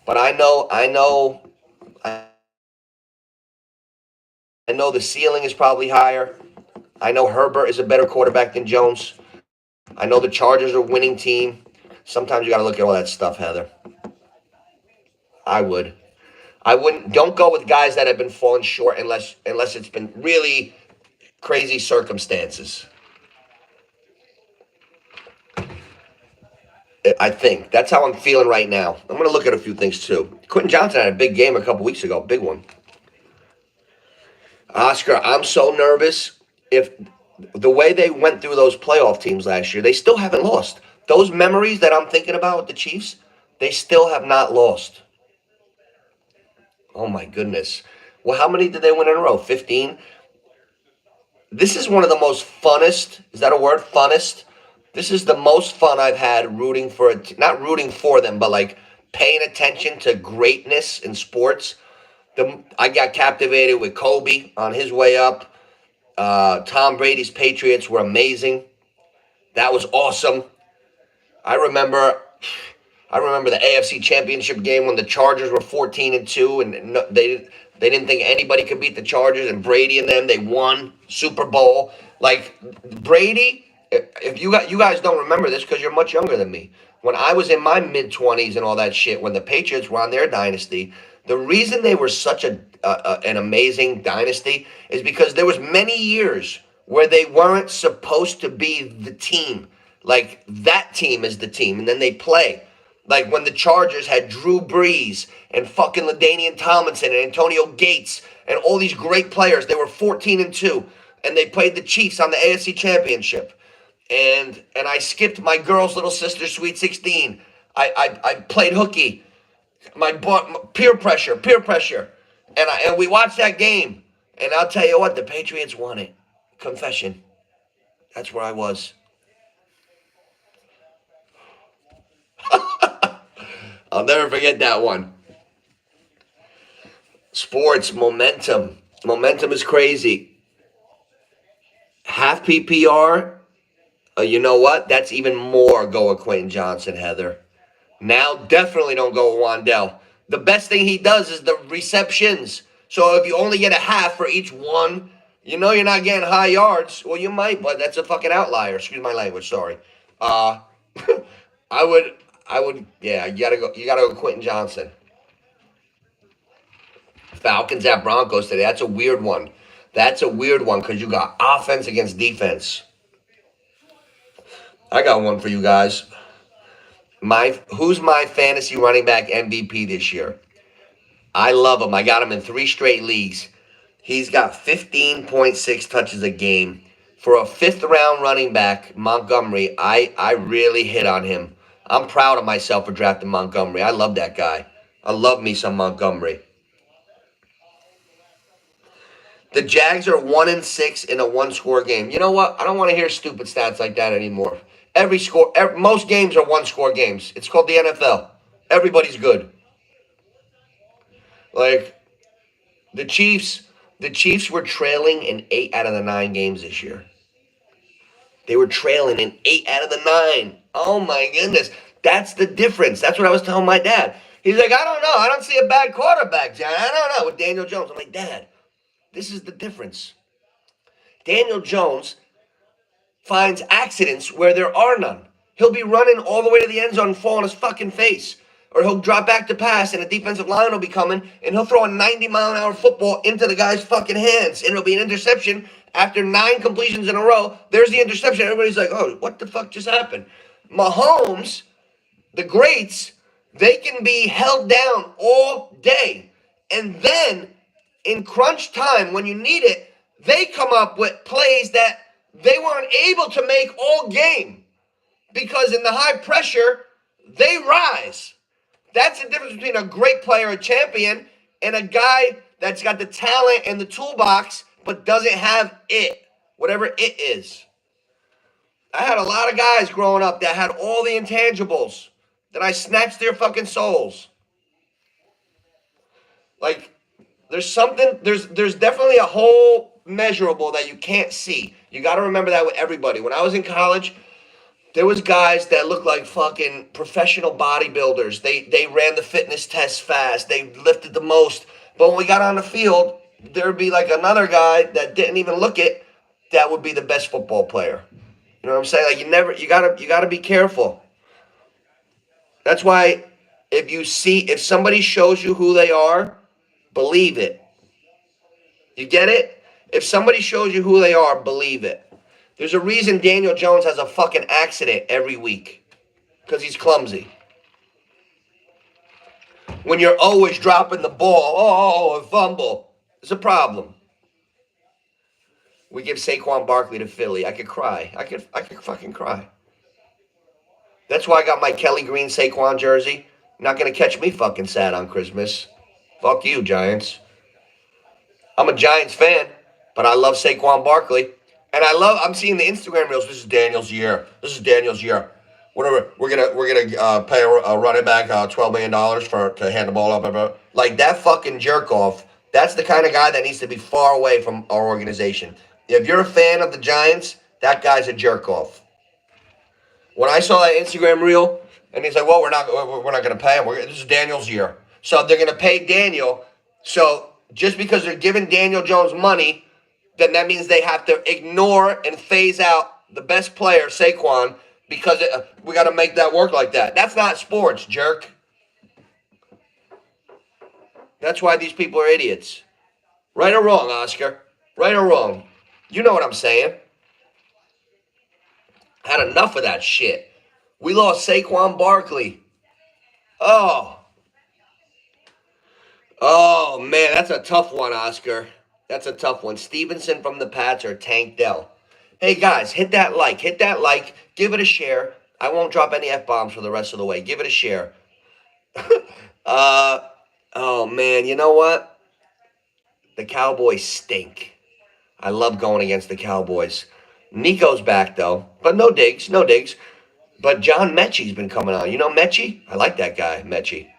But I know the ceiling is probably higher. I know Herbert is a better quarterback than Jones. I know the Chargers are a winning team. Sometimes you got to look at all that stuff, Heather. I would. I wouldn't. Don't go with guys that have been falling short unless it's been really crazy circumstances. I think that's how I'm feeling right now. I'm going to look at a few things too. Quentin Johnson had a big game a couple weeks ago, big one. Oscar, I'm so nervous. If the way they went through those playoff teams last year, they still haven't lost. Those memories that I'm thinking about with the Chiefs, they still have not lost. Oh my goodness. Well, how many did they win in a row? 15? This is one of the most funnest, is that a word? Funnest? This is the most fun I've had rooting for, not rooting for them, but like paying attention to greatness in sports. I got captivated with Kobe on his way up. Tom Brady's Patriots were amazing. That was awesome. I remember I remember the AFC Championship game when the Chargers were 14-2, and they didn't think anybody could beat the Chargers, and Brady and them, they won Super Bowl. Like Brady, if you guys don't remember this because you're much younger than me. When I was in my mid-20s and all that shit, when the Patriots were on their dynasty, the reason they were such an amazing dynasty is because there was many years where they weren't supposed to be the team. Like that team is the team, and then they play. Like when the Chargers had Drew Brees and fucking LaDainian Tomlinson and Antonio Gates and all these great players. They were 14-2, and they played the Chiefs on the AFC Championship. And I skipped my girl's little sister's Sweet 16. I played hooky. My peer pressure. And we watched that game. And I'll tell you what, the Patriots won it. Confession. That's where I was. I'll never forget that one. Sports, momentum. Momentum is crazy. Half PPR, you know what? That's even more go with Quentin Johnson, Heather. Now definitely don't go with Wandell. The best thing he does is the receptions. So if you only get a half for each one, you know you're not getting high yards. Well, you might, but that's a fucking outlier. Excuse my language, sorry. I would, yeah, you gotta go Quentin Johnson. Falcons at Broncos today. That's a weird one. Because you got offense against defense. I got one for you guys. Who's my fantasy running back MVP this year? I love him. I got him in 3 straight leagues. He's got 15.6 touches a game. For a 5th round running back, Montgomery, I really hit on him. I'm proud of myself for drafting Montgomery. I love that guy. I love me some Montgomery. The Jags are 1-6 in a 1-score game. You know what? I don't want to hear stupid stats like that anymore. Most games are 1-score games. It's called the NFL. Everybody's good. Like the Chiefs were trailing in 8 out of the 9 games this year. They were trailing in 8 out of the 9. Oh my goodness. That's the difference. That's what I was telling my dad. He's like, I don't know. I don't see a bad quarterback, John. I don't know with Daniel Jones. I'm like, Dad, this is the difference. Daniel Jones finds accidents where there are none. He'll be running all the way to the end zone and fall on his fucking face. Or he'll drop back to pass and a defensive line will be coming and he'll throw a 90-mile-an-hour football into the guy's fucking hands. And it'll be an interception. After 9 completions in a row, there's the interception. Everybody's like, oh, what the fuck just happened? Mahomes, the greats, they can be held down all day. And then in crunch time, when you need it, they come up with plays that they weren't able to make all game. Because in the high pressure, they rise. That's the difference between a great player, a champion, and a guy that's got the talent and the toolbox, but doesn't have it, whatever it is. I had a lot of guys growing up that had all the intangibles, that I snatched their fucking souls. Like, there's definitely a whole measurable that you can't see. You got to remember that with everybody. When I was in college, there was guys that looked like fucking professional bodybuilders. They ran the fitness tests fast. They lifted the most. But when we got on the field, there would be like another guy that didn't even look it that would be the best football player. You know what I'm saying? Like you gotta be careful. That's why if somebody shows you who they are, believe it. You get it? If somebody shows you who they are, believe it. There's a reason Daniel Jones has a fucking accident every week. Because he's clumsy. When you're always dropping the ball, a fumble, it's a problem. We give Saquon Barkley to Philly. I could cry. I could fucking cry. That's why I got my Kelly Green Saquon jersey. You're not going to catch me fucking sad on Christmas. Fuck you, Giants. I'm a Giants fan, but I love Saquon Barkley. And I'm seeing the Instagram reels. This is Daniel's year. Whatever. We're gonna pay a running back $12 million to hand the ball up. Blah, blah. Like that fucking jerk off. That's the kind of guy that needs to be far away from our organization. If you're a fan of the Giants, that guy's a jerk off. When I saw that Instagram reel, and he's like, "Well, we're not going to pay him. This is Daniel's year, so they're going to pay Daniel. So just because they're giving Daniel Jones money, then that means they have to ignore and phase out the best player, Saquon, because we got to make that work like that. That's not sports, jerk. That's why these people are idiots. Right or wrong, Oscar? Right or wrong? You know what I'm saying. Had enough of that shit. We lost Saquon Barkley. Oh. Oh, man, that's a tough one, Oscar. That's a tough one. Stevenson from the Pats or Tank Dell. Hey, guys, hit that like. Hit that like. Give it a share. I won't drop any F-bombs for the rest of the way. Give it a share. Oh, man, you know what? The Cowboys stink. I love going against the Cowboys. Nico's back, though. But no digs, no digs. But John Mechie's been coming on. You know Mechie? I like that guy, Mechie.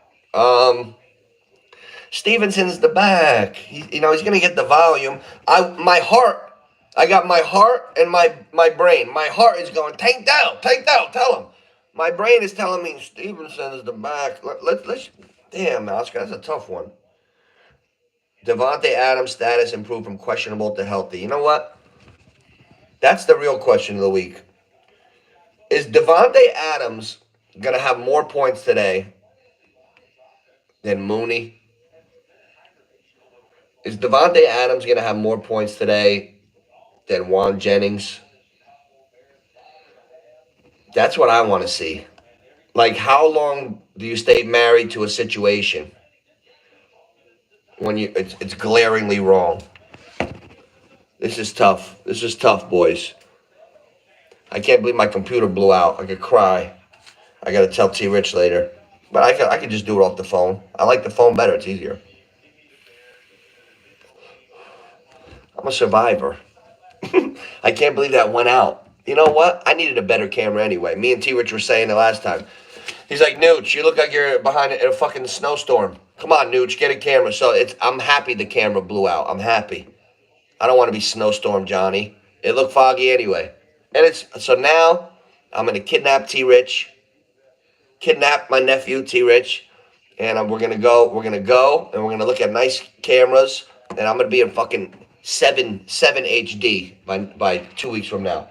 Stevenson's the back. He's going to get the volume. I got my heart and my brain. My heart is going, take down, tell him. My brain is telling me Stevenson is the back. Let's damn, Oscar, that's a tough one. Devontae Adams' status improved from questionable to healthy. You know what? That's the real question of the week. Is Devontae Adams going to have more points today than Mooney? Is Devontae Adams going to have more points today than Juan Jennings? That's what I want to see. Like, how long do you stay married to a situation when it's glaringly wrong? This is tough. This is tough, boys. I can't believe my computer blew out. I could cry. I got to tell T. Rich later. But I could just do it off the phone. I like the phone better. It's easier. I'm a survivor. I can't believe that went out. You know what? I needed a better camera anyway. Me and T. Rich were saying it last time. He's like, Nooch, you look like you're behind a fucking snowstorm. Come on, Nooch, get a camera. So I'm happy the camera blew out. I'm happy. I don't want to be snowstorm Johnny. It looked foggy anyway. And so now I'm gonna kidnap T. Rich, kidnap my nephew T. Rich, and we're gonna go, and we're gonna look at nice cameras, and I'm gonna be in fucking 7 HD by 2 weeks from now.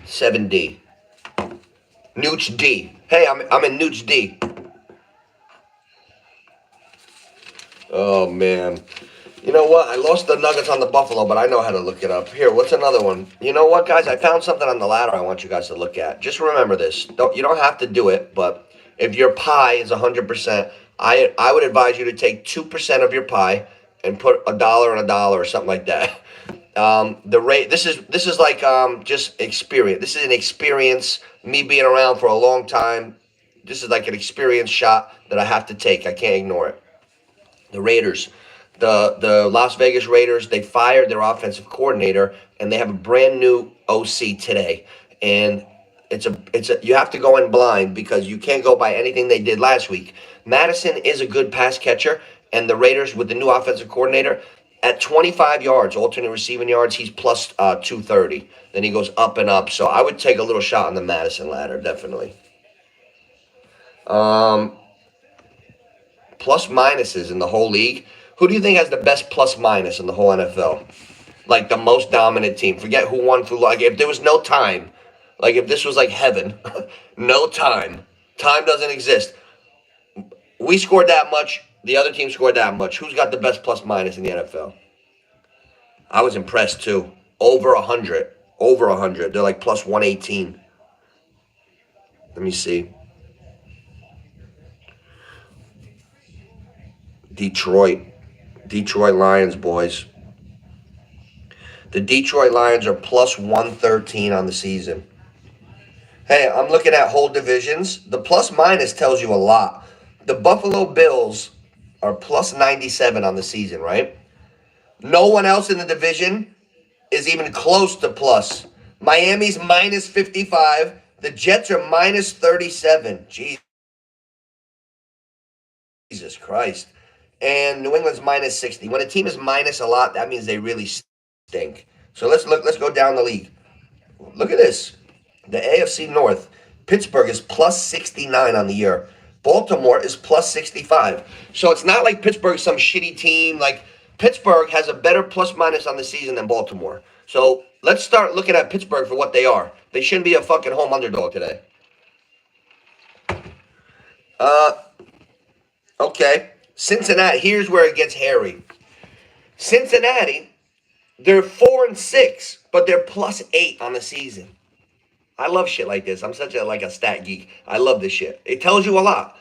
7D. Nooch D. Hey, I'm in Nooch D. Oh man. You know what? I lost the nuggets on the Buffalo, but I know how to look it up. Here, what's another one? You know what, guys? I found something on the ladder I want you guys to look at. Just remember this. You don't have to do it, but if your pie is 100%, I would advise you to take 2% of your pie and put $1 and $1 or something like that. The rate. This is like just experience. This is an experience. Me being around for a long time. This is like an experience shot that I have to take. I can't ignore it. The Raiders. The Las Vegas Raiders, they fired their offensive coordinator, and they have a brand new OC today. And you have to go in blind because you can't go by anything they did last week. Madison is a good pass catcher, and the Raiders with the new offensive coordinator at 25 yards, alternate receiving yards, he's plus 230. Then he goes up and up. So I would take a little shot on the Madison ladder, definitely. Plus minuses in the whole league. Who do you think has the best plus minus in the whole NFL? Like the most dominant team. Forget who won through. Like if there was no time, like if this was like heaven, no time. Time doesn't exist. We scored that much. The other team scored that much. Who's got the best plus minus in the NFL? I was impressed too. Over 100. Over 100. They're like plus 118. Let me see. Detroit Lions, boys. The Detroit Lions are plus 113 on the season. Hey, I'm looking at whole divisions. The plus minus tells you a lot. The Buffalo Bills are plus 97 on the season, right? No one else in the division is even close to plus. Miami's minus 55. The Jets are minus 37. Jesus Christ. And New England's minus 60. When a team is minus a lot, that means they really stink. So let's go down the league. Look at this. The AFC North. Pittsburgh is plus 69 on the year. Baltimore is plus 65. So it's not like Pittsburgh's some shitty team. Like, Pittsburgh has a better plus minus on the season than Baltimore. So let's start looking at Pittsburgh for what they are. They shouldn't be a fucking home underdog today. Uh, okay. Cincinnati, here's where it gets hairy. Cincinnati, they're 4-6, but they're plus 8 on the season. I love shit like this. I'm such a stat geek. I love this shit. It tells you a lot.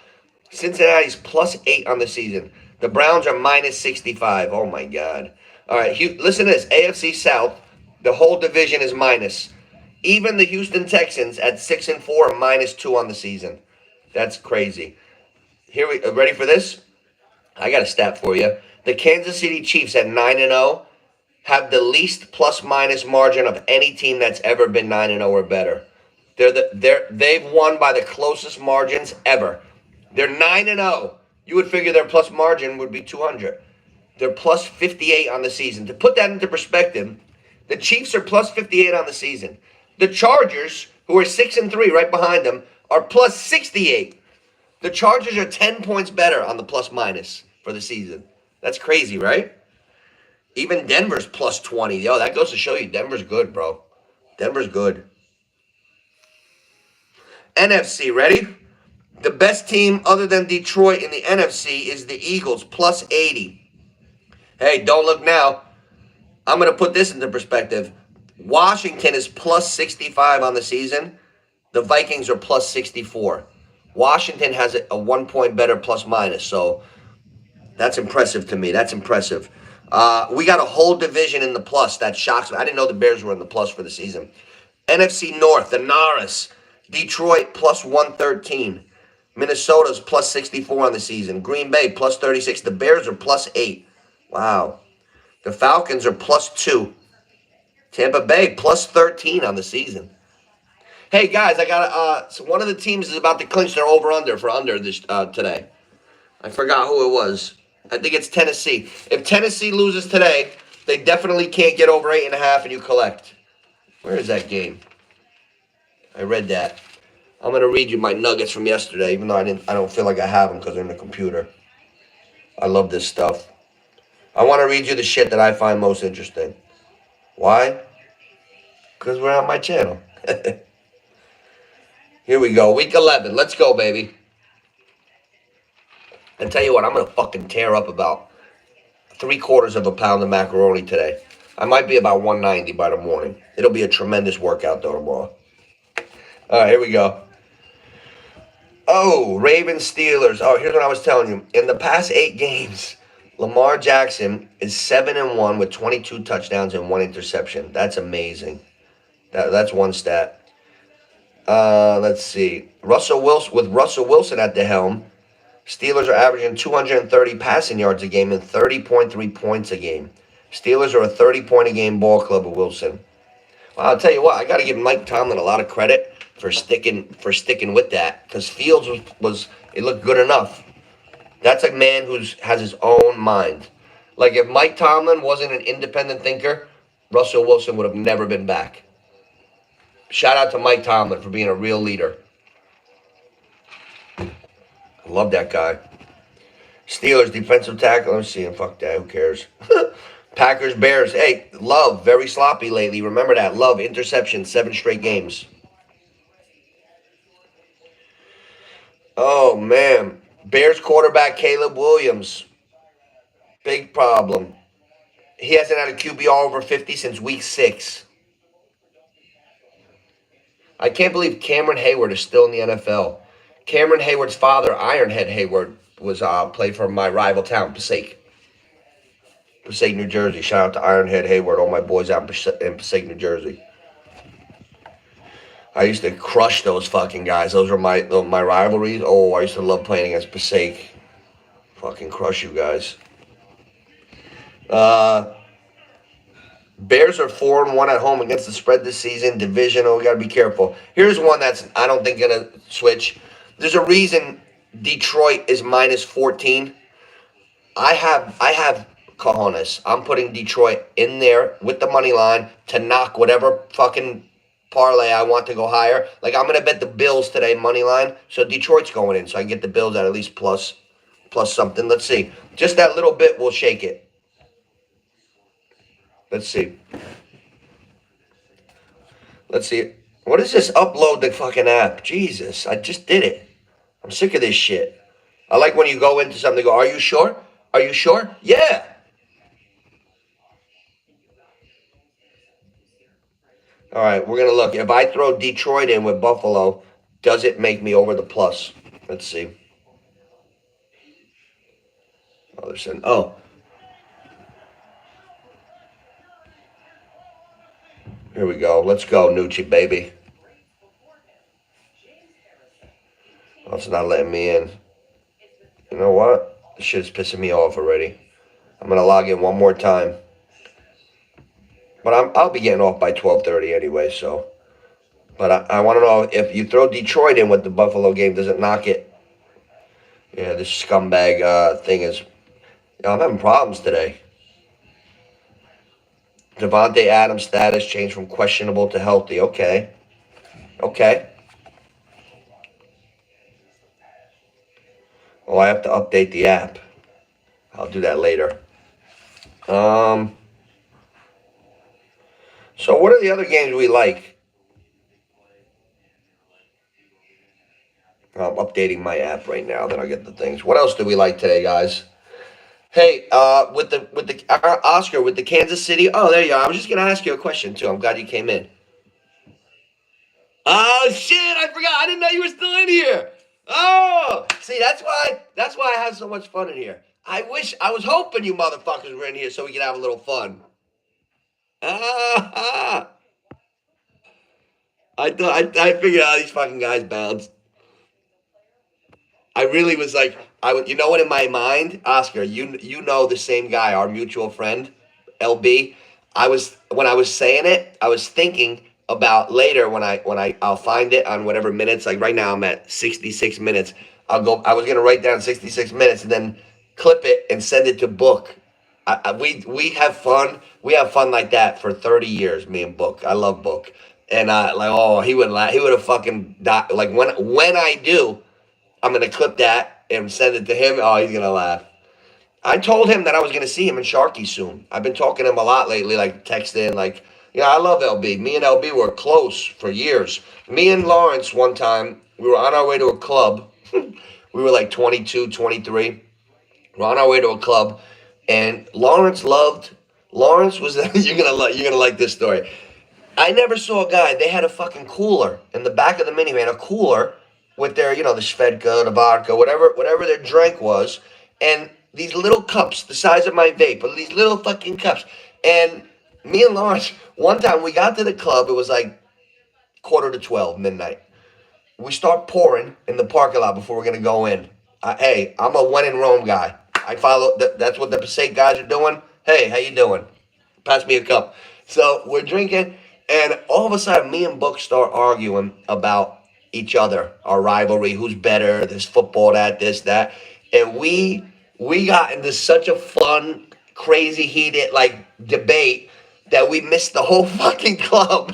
Cincinnati's plus 8 on the season. The Browns are minus 65. Oh my God. All right, listen to this. AFC South, the whole division is minus. Even the Houston Texans at 6-4 are minus 2 on the season. That's crazy. Here we ready for this? I got a stat for you. The Kansas City Chiefs at 9-0 have the least plus minus margin of any team that's ever been 9-0 or better. They've won by the closest margins ever. They're 9-0. You would figure their plus margin would be 200. They're plus 58 on the season. To put that into perspective, the Chiefs are plus 58 on the season. The Chargers, who are 6-3 right behind them, are plus 68. The Chargers are 10 points better on the plus minus for the season. That's crazy, right? Even Denver's plus 20. Yo, that goes to show you Denver's good, bro. Denver's good. NFC, ready? The best team other than Detroit in the NFC is the Eagles, plus 80. Hey, don't look now. I'm going to put this into perspective. Washington is plus 65 on the season. The Vikings are plus 64. Washington has a 1 point better plus minus, so that's impressive to me. That's impressive. We got a whole division in the plus. That shocks me. I didn't know the Bears were in the plus for the season. NFC North, the Norris. Detroit plus 113. Minnesota's plus 64 on the season. Green Bay plus 36. The Bears are plus 8. Wow. The Falcons are plus 2. Tampa Bay plus 13 on the season. Hey guys, I got so one of the teams is about to clinch their over/under for under this today. I forgot who it was. I think it's Tennessee. If Tennessee loses today, they definitely can't get over 8.5, and you collect. Where is that game? I read that. I'm gonna read you my nuggets from yesterday, even though I don't feel like I have them because they're in the computer. I love this stuff. I want to read you the shit that I find most interesting. Why? Because we're on my channel. Here we go. Week 11. Let's go, baby. And tell you what, I'm going to fucking tear up about 3/4 of a pound of macaroni today. I might be about 190 by the morning. It'll be a tremendous workout, though, tomorrow. All right, here we go. Oh, Ravens, Steelers. Oh, here's what I was telling you. In the past 8 games, Lamar Jackson is 7-1 with 22 touchdowns and 1 interception. That's amazing. That's one stat. Let's see. Russell Wilson at the helm, Steelers are averaging 230 passing yards a game and 30.3 points a game. Steelers are a 30-point-a-game ball club with Wilson. Well, I'll tell you what, I got to give Mike Tomlin a lot of credit for sticking with that, because Fields was it looked good enough. That's a man who has his own mind. Like, if Mike Tomlin wasn't an independent thinker, Russell Wilson would have never been back. Shout out to Mike Tomlin for being a real leader. I love that guy. Steelers defensive tackle. Let's see. Fuck that. Who cares? Packers, Bears. Hey, Love, very sloppy lately. Remember that. Love, interception, 7 straight games. Oh, man. Bears quarterback Caleb Williams. Big problem. He hasn't had a QBR over 50 since week 6. I can't believe Cameron Hayward is still in the NFL. Cameron Hayward's father, Ironhead Hayward, was played for my rival town, Passaic, New Jersey. Shout out to Ironhead Hayward, all my boys out in Passaic, New Jersey. I used to crush those fucking guys. Those were my rivalries. Oh, I used to love playing against Passaic. Fucking crush you guys. Bears are 4-1 at home against the spread this season. Divisional, we got to be careful. Here's one that's, I don't think, going to switch. There's a reason Detroit is minus 14. I have cojones. I'm putting Detroit in there with the money line to knock whatever fucking parlay I want to go higher. Like I'm gonna bet the Bills today money line, so Detroit's going in, so I can get the Bills at least plus something. Let's see, just that little bit will shake it. Let's see. Let's see. What is this? Upload the fucking app. Jesus, I just did it. I'm sick of this shit. I like when you go into something, go, are you sure? Are you sure? Yeah. All right, we're going to look. If I throw Detroit in with Buffalo, does it make me over the plus? Let's see. Oh, they're saying, oh. Here we go. Let's go, Nucci, baby. Oh, it's not letting me in. You know what? This shit is pissing me off already. I'm going to log in one more time. But I'll be getting off by 12:30 anyway, so. But I want to know if you throw Detroit in with the Buffalo game, does it knock it? Yeah, this scumbag thing is. I'm having problems today. Devontae Adams' status changed from questionable to healthy. Okay. Okay. Oh, I have to update the app. I'll do that later. So what are the other games we like? I'm updating my app right now, then I'll get the things. What else do we like today, guys? Hey, with the Oscar with the Kansas City. Oh, there you are. I was just gonna ask you a question too. I'm glad you came in. Oh shit! I forgot. I didn't know you were still in here. Oh, see, that's why I have so much fun in here. I was hoping you motherfuckers were in here so we could have a little fun. Ah, I figured out these fucking guys bounced. I really was like, you know what, in my mind, Oscar, you know the same guy, our mutual friend, LB. When I was saying it, I was thinking about later I'll find it on whatever minutes. Like right now, I'm at 66 minutes. I was gonna write down 66 minutes and then clip it and send it to Book. We have fun. We have fun like that for 30 years. Me and Book. I love Book. And like, oh, he would laugh. He would have fucking died. Like when I do. I'm gonna clip that and send it to him. Oh, he's gonna laugh. I told him that I was gonna see him in Sharky soon. I've been talking to him a lot lately, like texting, like, yeah, I love LB. Me and LB were close for years. Me and Lawrence one time, we were on our way to a club. We were like 22, 23. We're on our way to a club, and Lawrence was you're gonna like this story. I never saw a guy. They had a fucking cooler in the back of the minivan, a cooler with their, the Svedka, the vodka, whatever their drink was, and these little cups, the size of my vape, but these little fucking cups. And me and Lawrence, one time we got to the club. It was like quarter to 12, midnight. We start pouring in the parking lot before we're gonna go in. Hey, I'm a when in Rome guy. I follow. That's what the Passaic guys are doing. Hey, how you doing? Pass me a cup. So we're drinking, and all of a sudden, me and Book start arguing about each other, our rivalry, who's better, this football, this, that, and we got into such a fun, crazy, heated like debate that we missed the whole fucking club.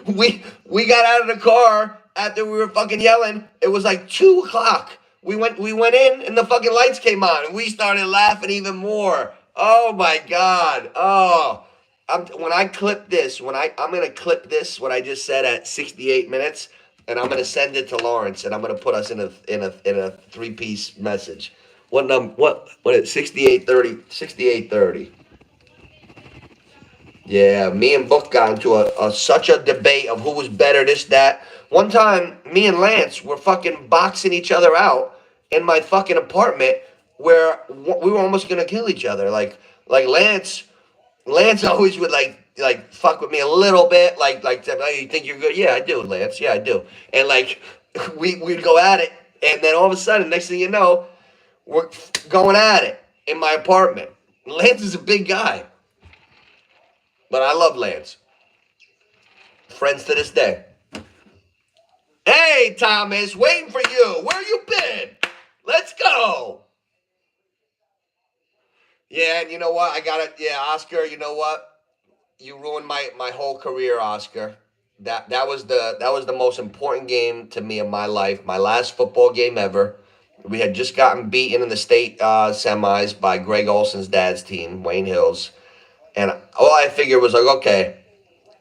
we got out of the car after we were fucking yelling. It was like 2 o'clock. We went in and the fucking lights came on and we started laughing even more. Oh my god. Oh. When I clip this, I'm gonna clip this what I just said at 68 minutes, and I'm gonna send it to Lawrence, and I'm gonna put us in a 3-piece message. What is 68:30? Yeah, me and Book got into such a debate of who was better, this, that. One time, me and Lance were fucking boxing each other out in my fucking apartment where we were almost gonna kill each other. Like Lance always would like fuck with me a little bit, like oh, you think you're good? Yeah, I do, Lance. Yeah, I do. And like we'd go at it, and then all of a sudden, next thing you know, we're going at it in my apartment. Lance is a big guy. But I love Lance. Friends to this day. Hey, Thomas, waiting for you. Where you been? Let's go. Yeah, and you know what? I got it. Yeah, Oscar, you know what? you ruined my whole career, Oscar. That was the most important game to me of my life. My last football game ever. We had just gotten beaten in the state semis by Greg Olson's dad's team, Wayne Hills, and all I figured was like, okay,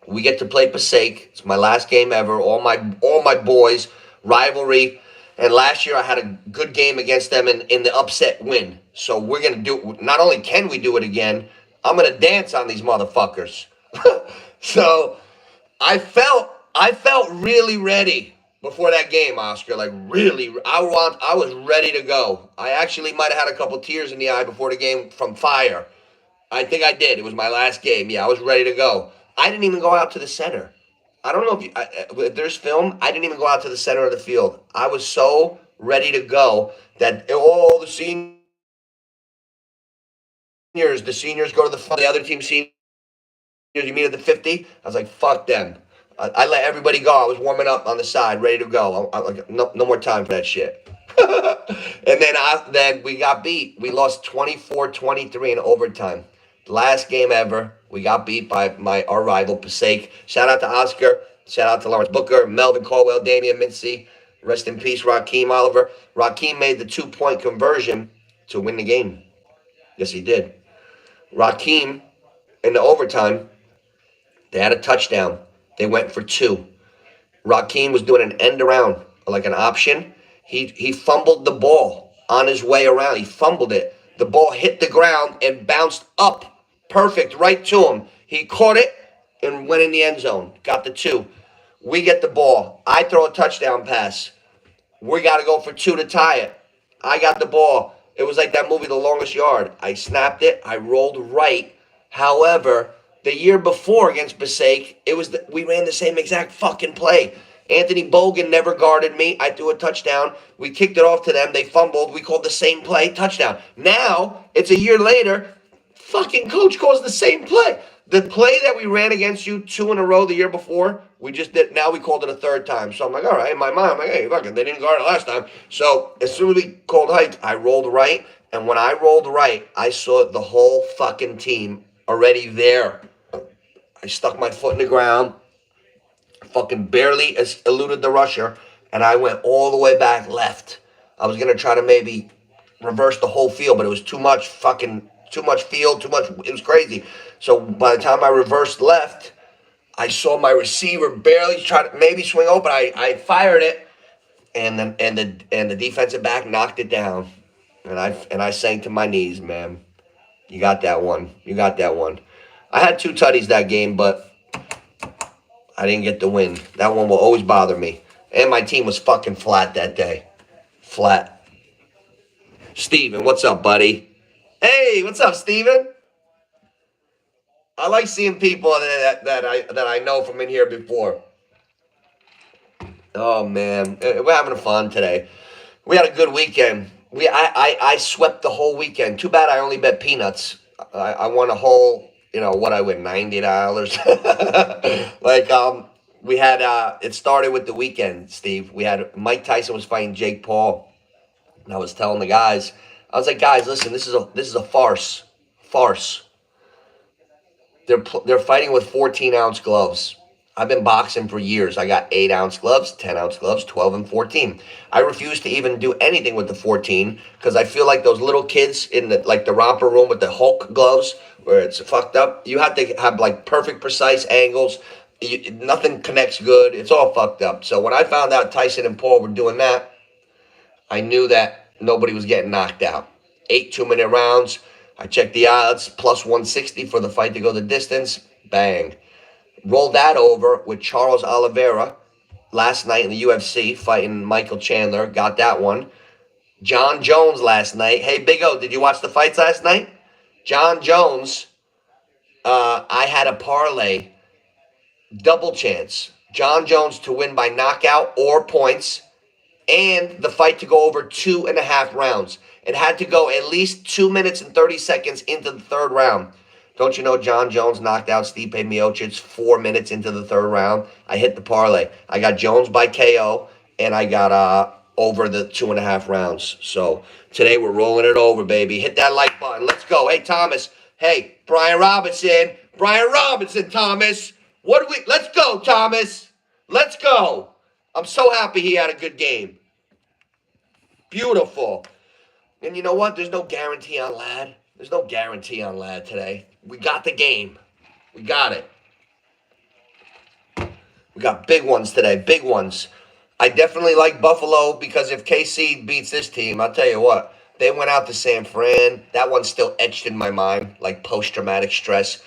we get to play Passaic. It's my last game ever. All my boys, rivalry. And last year I had a good game against them in the upset win. So we're gonna do. Not only can we do it again, I'm gonna dance on these motherfuckers. So I felt really ready before that game, Oscar. Like really, I was ready to go. I actually might have had a couple tears in the eye before the game from fire. I think I did. It was my last game. Yeah, I was ready to go. I didn't even go out to the center. I don't know if there's film. I didn't even go out to the center of the field. I was so ready to go that all the seniors go to the other team seniors. You meet at the 50. I was like, fuck them. I let everybody go. I was warming up on the side, ready to go. Like, no more time for that shit. And then we got beat. We lost 24-23 in overtime. Last game ever. We got beat by our rival, Passaic. Shout out to Oscar. Shout out to Lawrence Booker, Melvin Caldwell, Damian Mincy. Rest in peace, Raheem Oliver. Raheem made the 2-point conversion to win the game. Yes, he did. Raheem, in the overtime, they had a touchdown. They went for 2. Raheem was doing an end around, like an option. He fumbled the ball on his way around. He fumbled it. The ball hit the ground and bounced up. Perfect, right to him. He caught it and went in the end zone. Got the 2. We get the ball. I throw a touchdown pass. We got to go for 2 to tie it. I got the ball. It was like that movie, The Longest Yard. I snapped it. I rolled right. However, the year before against Passaic, we ran the same exact fucking play. Anthony Bogan never guarded me. I threw a touchdown. We kicked it off to them. They fumbled. We called the same play, touchdown. Now, it's a year later, fucking coach calls the same play. The play that we ran against you 2 in a row the year before, we just did. Now we called it a third time. So I'm like, all right. In my mind, I'm like, hey, fucking, they didn't guard it last time. So as soon as we called hike, I rolled right. And when I rolled right, I saw the whole fucking team already there. I stuck my foot in the ground, fucking barely eluded the rusher, and I went all the way back left. I was going to try to maybe reverse the whole field, but it was too much field, it was crazy. So by the time I reversed left, I saw my receiver barely try to maybe swing open. I fired it, and the defensive back knocked it down, and I sank to my knees, man. You got that one. I had 2 tutties that game, but I didn't get the win. That one will always bother me. And my team was fucking flat that day. Flat. Steven, what's up, buddy? Hey, what's up, Steven? I like seeing people that I know from in here before. Oh, man. We're having fun today. We had a good weekend. I swept the whole weekend. Too bad I only bet peanuts. I won a whole... what I win, $90. We had, it started with the weekend, Steve. We had, Mike Tyson was fighting Jake Paul. And I was telling the guys, I was like, guys, listen, this is a farce. They're fighting with 14-ounce gloves. I've been boxing for years. I got 8-ounce gloves, 10-ounce gloves, 12 and 14. I refuse to even do anything with the 14 because I feel like those little kids in the romper room with the Hulk gloves where it's fucked up. You have to have perfect, precise angles. Nothing connects good. It's all fucked up. So when I found out Tyson and Paul were doing that, I knew that nobody was getting knocked out. 8 2-minute rounds. I checked the odds, plus 160 for the fight to go the distance. Bang. Rolled that over with Charles Oliveira last night in the UFC, fighting Michael Chandler. Got that one. John Jones last night. Hey, Big O, did you watch the fights last night? John Jones, I had a parlay, double chance. John Jones to win by knockout or points, and the fight to go over 2.5 rounds. It had to go at least 2 minutes and 30 seconds into the third round. Don't you know John Jones knocked out Stipe Miocic 4 minutes into the third round? I hit the parlay. I got Jones by KO, and I got over the 2.5 rounds. So today we're rolling it over, baby. Hit that like button. Let's go. Hey, Thomas. Hey, Brian Robinson. Brian Robinson, Thomas. Let's go, Thomas. Let's go. I'm so happy he had a good game. Beautiful. And you know what? There's no guarantee on Lad. There's no guarantee on Lad today. We got the game. We got it. We got big ones today. Big ones. I definitely like Buffalo because if KC beats this team, I'll tell you what. They went out to San Fran. That one's still etched in my mind, like post-traumatic stress.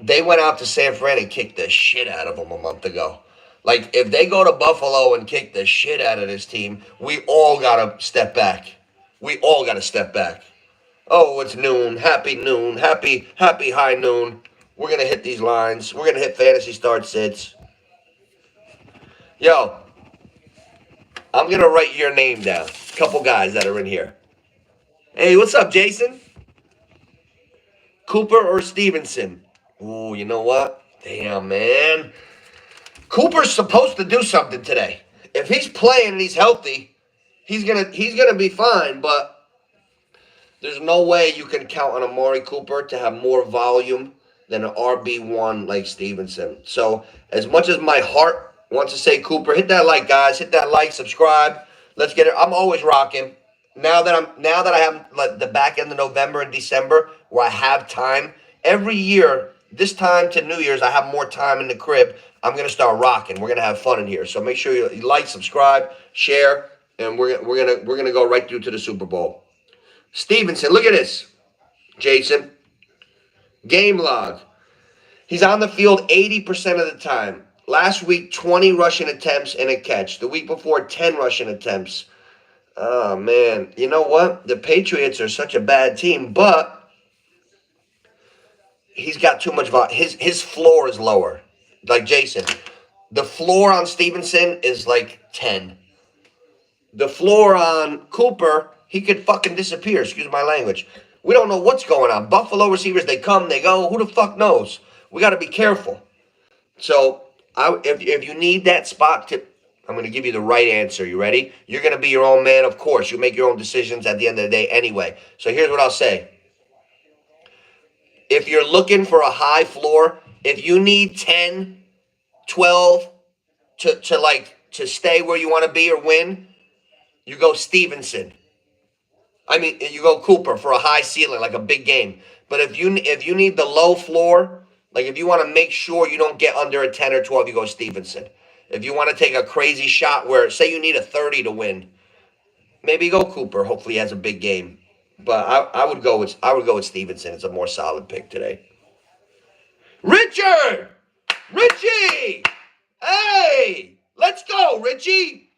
They went out to San Fran and kicked the shit out of them a month ago. Like, if they go to Buffalo and kick the shit out of this team, we all got to step back. We all got to step back. Oh, it's noon. Happy noon. Happy high noon. We're going to hit these lines. We're going to hit fantasy start sits. Yo, I'm going to write your name down. A couple guys that are in here. Hey, what's up, Jason? Cooper or Stevenson? Ooh, you know what? Damn, man. Cooper's supposed to do something today. If he's playing and he's healthy, he's gonna be fine, but there's no way you can count on Amari Cooper to have more volume than an RB1 like Stevenson. So as much as my heart wants to say Cooper, hit that like, guys. Hit that like, subscribe. Let's get it. I'm always rocking. Now that I have like the back end of November and December where I have time, every year, this time to New Year's, I have more time in the crib. I'm gonna start rocking. We're gonna have fun in here. So make sure you like, subscribe, share, and we're gonna go right through to the Super Bowl. Stevenson, look at this, Jason. Game log. He's on the field 80% of the time. Last week, 20 rushing attempts and a catch. The week before, 10 rushing attempts. Oh, man. You know what? The Patriots are such a bad team, but he's got too much volume. His floor is lower. Like Jason. The floor on Stevenson is like 10. The floor on Cooper, he could fucking disappear. Excuse my language. We don't know what's going on. Buffalo receivers, they come, they go. Who the fuck knows? We got to be careful. So, if you need that spot to, I'm going to give you the right answer. You ready? You're going to be your own man, of course. You make your own decisions at the end of the day anyway. So here's what I'll say. If you're looking for a high floor, if you need 10, 12 to stay where you want to be or win, you go Stevenson. I mean, you go Cooper for a high ceiling, like a big game. But if you need the low floor, like if you want to make sure you don't get under a 10 or 12, you go Stevenson. If you want to take a crazy shot where, say you need a 30 to win, maybe go Cooper. Hopefully he has a big game. But I would go with Stevenson. It's a more solid pick today. Richard! Richie! Hey! Let's go, Richie!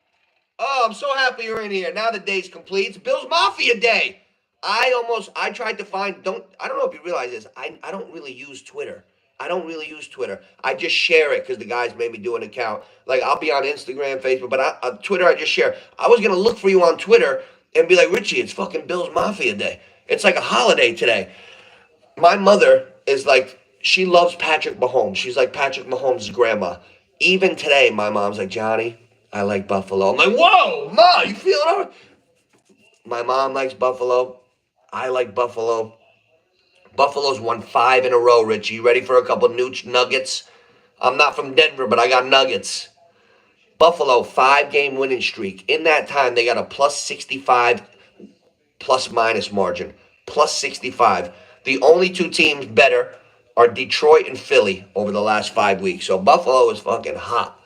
Oh, I'm so happy you're in here. Now the day's complete. It's Bills Mafia Day. I tried to find, I don't know if you realize this, I don't really use Twitter. I just share it because the guys made me do an account. Like, I'll be on Instagram, Facebook, but Twitter, I just share. I was going to look for you on Twitter and be like, Richie, it's fucking Bills Mafia Day. It's like a holiday today. My mother is like, she loves Patrick Mahomes. She's like Patrick Mahomes' grandma. Even today, my mom's like, Johnny, I like Buffalo. I'm like, whoa, Ma, you feel it? My mom likes Buffalo. I like Buffalo. Buffalo's won 5 in a row, Richie. You ready for a couple nuggets? I'm not from Denver, but I got nuggets. Buffalo, 5-game winning streak. In that time, they got a plus 65 plus-minus margin. Plus 65. The only 2 teams better are Detroit and Philly over the last 5 weeks. So Buffalo is fucking hot.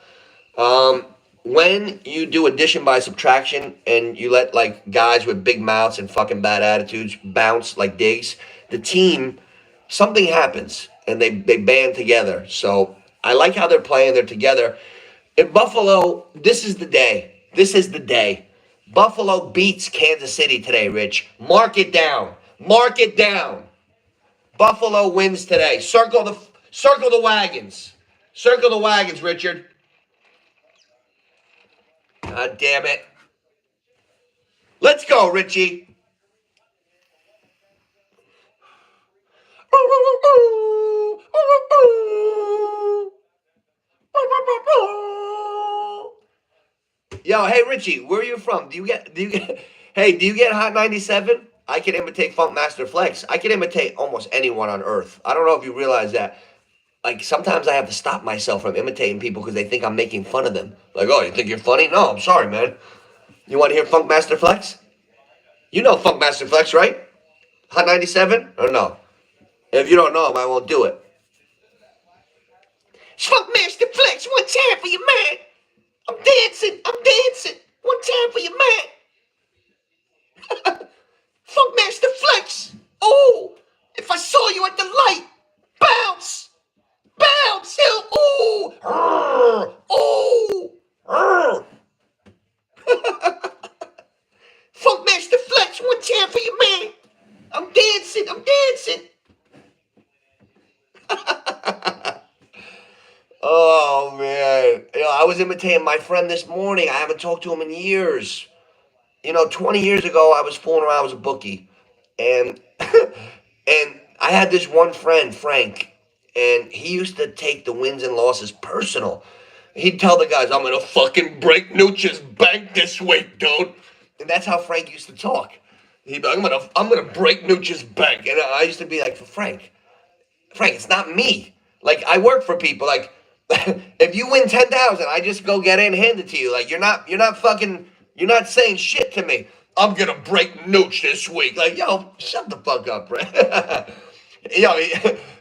When you do addition by subtraction and you let like guys with big mouths and fucking bad attitudes bounce like Diggs, the team, something happens and they band together. So I like how they're playing. They're together. In Buffalo, this is the day. This is the day. Buffalo beats Kansas City today, Rich. Mark it down. Mark it down. Buffalo wins today. Circle the wagons. Circle the wagons, Richard. God damn it. Let's go, Richie. Yo, hey Richie, where are you from? Do you get Hot 97? I can imitate Funk Master Flex. I can imitate almost anyone on earth. I don't know if you realize that. Like, sometimes I have to stop myself from imitating people because they think I'm making fun of them. Like, oh, you think you're funny? No, I'm sorry, man. You want to hear Funk Master Flex? You know Funk Master Flex, right? Hot 97? Or no? If you don't know him, I won't do it. It's Funk Master Flex. One time for you, man. I'm dancing. I'm dancing. One time for you, man. Funk Master Flex. Oh, if I saw you at the light, bounce, bounce. Oh, oh. Funk Master Flex. One time for you, man. I'm dancing. I'm dancing. Oh man, I was imitating my friend this morning. I haven't talked to him in years. 20 years ago, I was fooling around as a bookie, and and I had this one friend, Frank, and he used to take the wins and losses personal. He'd tell the guys, "I'm gonna fucking break Nooch's bank this week, dude," and that's how Frank used to talk. He'd be like, "I'm gonna break Nooch's bank," and I used to be like, "Frank, it's not me. Like, I work for people. Like, if you win 10,000, I just go get it and hand it to you. Like, you're not saying shit to me. I'm gonna break Nooch this week. Like, yo, shut the fuck up, bro."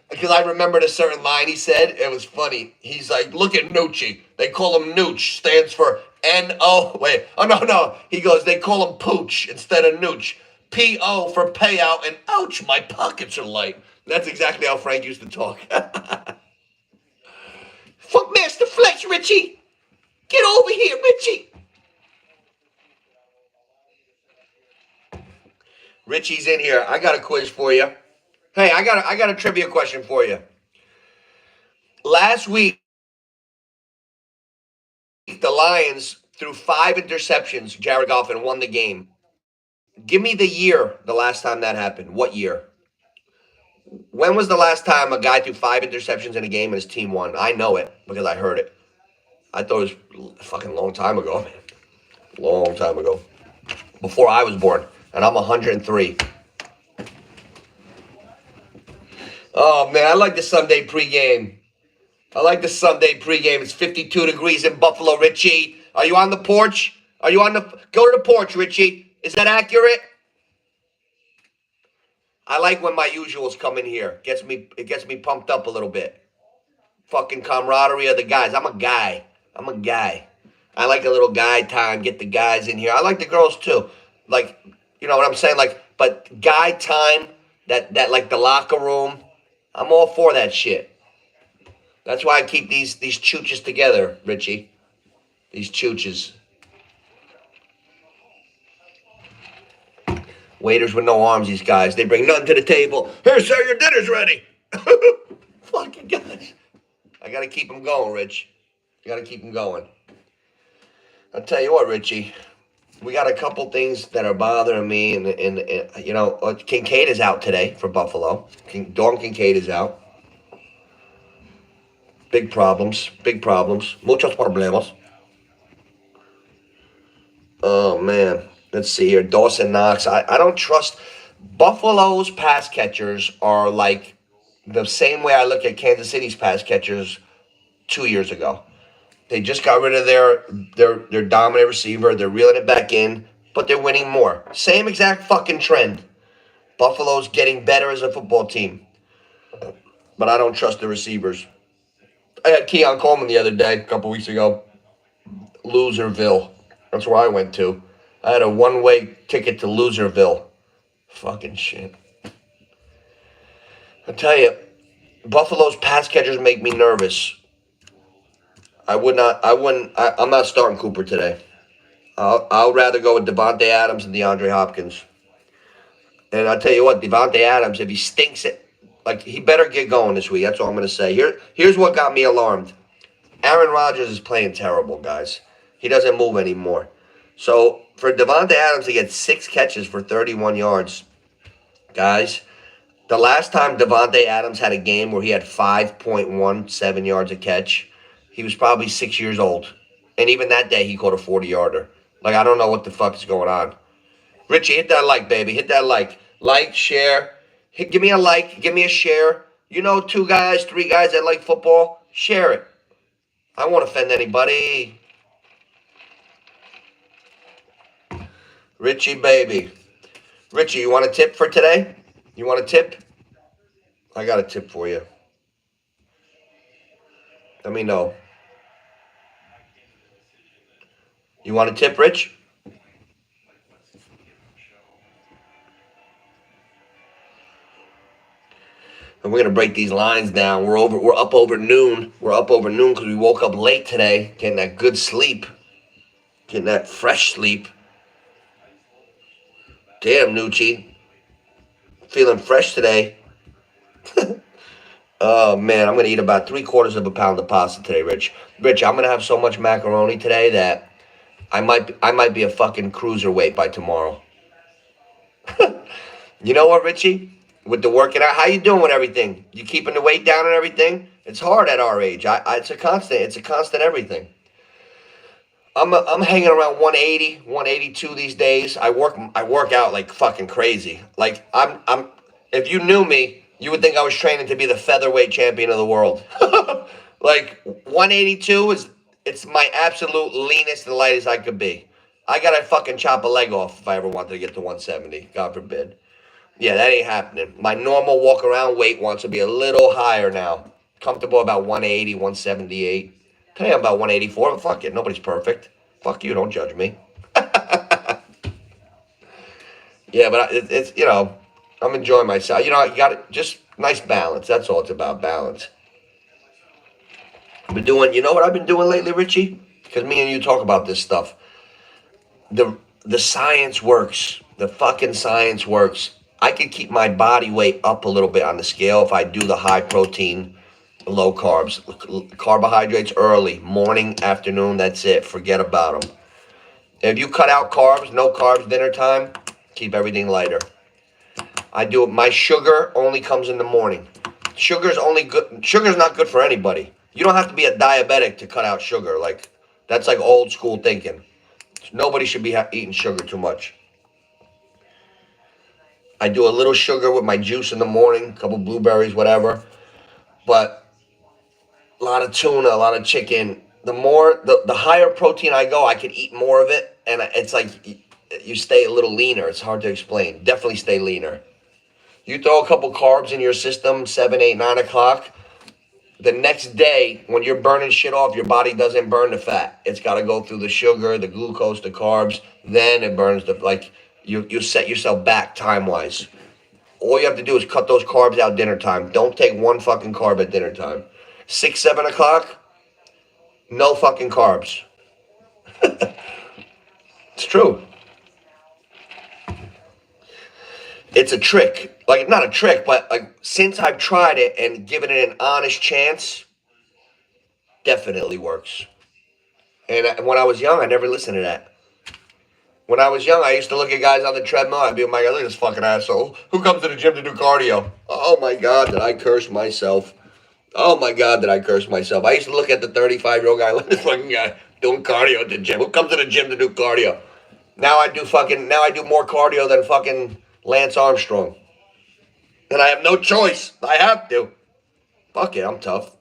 Because I remembered a certain line he said. It was funny. He's like, "Look at Noochie. They call him Nooch. Stands for N-O." Wait. Oh, no. He goes, "They call him Pooch instead of Nooch. P-O for payout, and ouch, my pockets are light." That's exactly how Frank used to talk. Funk Master Flex, Richie. Get over here, Richie. Richie's in here. I got a quiz for you. Hey, I got a trivia question for you. Last week, the Lions threw 5 interceptions. Jared Goff and won the game. Give me the year the last time that happened. What year? When was the last time a guy threw 5 interceptions in a game and his team won? I know it because I heard it. I thought it was a fucking long time ago, man. Long time ago. Before I was born. And I'm 103. Oh, man, I like the Sunday pregame. It's 52 degrees in Buffalo, Richie. Are you on the porch? Go to the porch, Richie. Is that accurate? I like when my usuals come in here. It gets me pumped up a little bit. Fucking camaraderie of the guys. I'm a guy. I like a little guy time. Get the guys in here. I like the girls too. Like, you know what I'm saying? Like, but guy time, that like the locker room, I'm all for that shit. That's why I keep these chooches together, Richie. These chooches. Waiters with no arms, these guys. They bring nothing to the table. Here, sir, your dinner's ready. Fucking guys. I gotta keep them going, Rich. You gotta keep them going. I'll tell you what, Richie. We got a couple things that are bothering me, and Kincaid is out today for Buffalo. Dawn Kincaid is out. Big problems. Muchos problemas. Oh, man. Let's see here. Dawson Knox. I don't trust. Buffalo's pass catchers are like the same way I look at Kansas City's pass catchers 2 years ago. They just got rid of their dominant receiver. They're reeling it back in, but they're winning more. Same exact fucking trend. Buffalo's getting better as a football team, but I don't trust the receivers. I had Keon Coleman the other day, a couple weeks ago. Loserville. That's where I went to. I had a one-way ticket to Loserville. Fucking shit. I tell you, Buffalo's pass catchers make me nervous. I'm not starting Cooper today. I'll rather go with Devontae Adams and DeAndre Hopkins. And I'll tell you what, Devontae Adams, if he stinks it, like, he better get going this week. That's all I'm going to say. Here's what got me alarmed. Aaron Rodgers is playing terrible, guys. He doesn't move anymore. So for Devontae Adams to get 6 catches for 31 yards, guys, the last time Devontae Adams had a game where he had 5.17 yards a catch, he was probably 6 years old. And even that day, he caught a 40-yarder. Like, I don't know what the fuck is going on. Richie, hit that like, baby. Hit that like. Like, share. Give me a like. Give me a share. You know, 2 guys, 3 guys that like football. Share it. I won't offend anybody. Richie, baby. Richie, you want a tip for today? You want a tip? I got a tip for you. Let me know. You want a tip, Rich? And we're gonna break these lines down. We're up over noon. We're up over noon because we woke up late today, getting that good sleep, getting that fresh sleep. Damn, Nucci, feeling fresh today. Oh man, I'm gonna eat about 3/4 of a pound of pasta today, Rich. Rich, I'm gonna have so much macaroni today that I might be a fucking cruiserweight by tomorrow. You know what, Richie? With the working out, how you doing with everything? You keeping the weight down and everything? It's hard at our age. It's a constant. It's a constant everything. I'm hanging around 180, 182 these days. I work out like fucking crazy. Like I'm. If you knew me, you would think I was training to be the featherweight champion of the world. Like 182 is it's my absolute leanest and lightest I could be. I gotta fucking chop a leg off if I ever wanted to get to 170. God forbid. Yeah, that ain't happening. My normal walk around weight wants to be a little higher now. Comfortable about 180, 178. Today I'm about 184, but fuck it. Nobody's perfect. Fuck you, don't judge me. Yeah, but it's I'm enjoying myself. You got it. Just nice balance. That's all it's about, balance. I've been doing, you know what I've been doing lately, Richie? Because me and you talk about this stuff. The science works. The fucking science works. I could keep my body weight up a little bit on the scale if I do the high protein, low carbs, carbohydrates early, morning, afternoon. That's it. Forget about them. If you cut out carbs, no carbs, dinner time, keep everything lighter. I do it. My sugar only comes in the morning. Sugar's only good. Sugar's not good for anybody. You don't have to be a diabetic to cut out sugar. Like that's like old school thinking. Nobody should be eating sugar too much. I do a little sugar with my juice in the morning, a couple blueberries, whatever. But a lot of tuna, a lot of chicken. The higher protein I go, I can eat more of it, and it's like you stay a little leaner. It's hard to explain. Definitely stay leaner. You throw a couple carbs in your system, 7, 8, 9 o'clock. The next day, when you're burning shit off, your body doesn't burn the fat. It's got to go through the sugar, the glucose, the carbs. Then it burns you set yourself back time wise. All you have to do is cut those carbs out dinner time. Don't take one fucking carb at dinner time. 6, 7 o'clock, no fucking carbs. It's true. It's a trick. Like, not a trick, but like since I've tried it and given it an honest chance, definitely works. And when I was young, I never listened to that. When I was young, I used to look at guys on the treadmill. I'd be like, look at this fucking asshole. Who comes to the gym to do cardio? Oh my God, did I curse myself? Oh my God, did I curse myself? I used to look at the 35-year-old guy, look at this fucking guy doing cardio at the gym. Who comes to the gym to do cardio? Now I do more cardio than fucking Lance Armstrong. And I have no choice. I have to. Fuck it, I'm tough.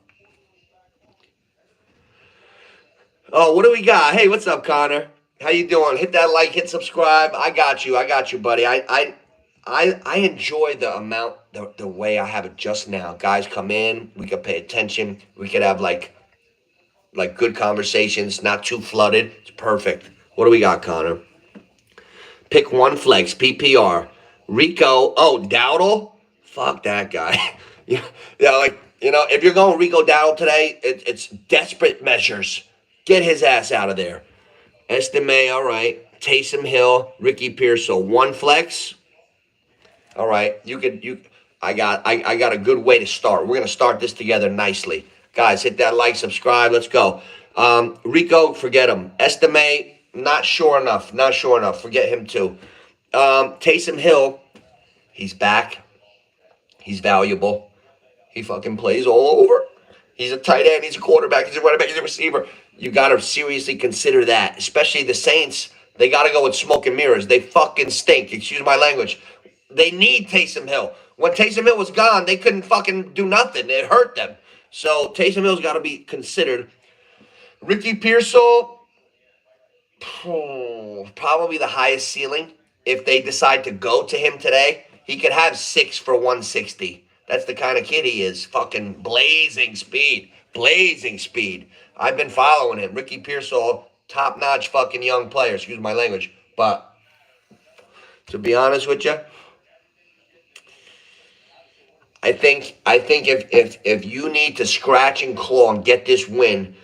Oh, what do we got? Hey, what's up, Connor? How you doing? Hit that like, hit subscribe. I got you, buddy. I enjoy the amount, the way I have it just now. Guys come in, we could pay attention. We could have like good conversations, not too flooded. It's perfect. What do we got, Connor? Pick one flex, PPR. Rico, oh, Dowdle? Fuck that guy. Yeah, if you're going Rico Dowdle today, it's desperate measures. Get his ass out of there. Estime, all right. Taysom Hill, Ricky Pearsall, one flex. All right, I got a good way to start. We're gonna start this together nicely, guys. Hit that like, subscribe. Let's go. Rico, forget him. Estime, not sure enough. Forget him too. Taysom Hill, he's back. He's valuable. He fucking plays all over. He's a tight end. He's a quarterback. He's a running back. He's a receiver. You got to seriously consider that, especially the Saints. They got to go with smoke and mirrors. They fucking stink. Excuse my language. They need Taysom Hill. When Taysom Hill was gone, they couldn't fucking do nothing. It hurt them. So Taysom Hill's got to be considered. Ricky Pearsall, probably the highest ceiling. If they decide to go to him today, he could have 6 for 160. That's the kind of kid he is. Fucking blazing speed. Blazing speed. I've been following him. Ricky Pearsall, top-notch fucking young player. Excuse my language. But to be honest with you, I think if you need to scratch and claw and get this win,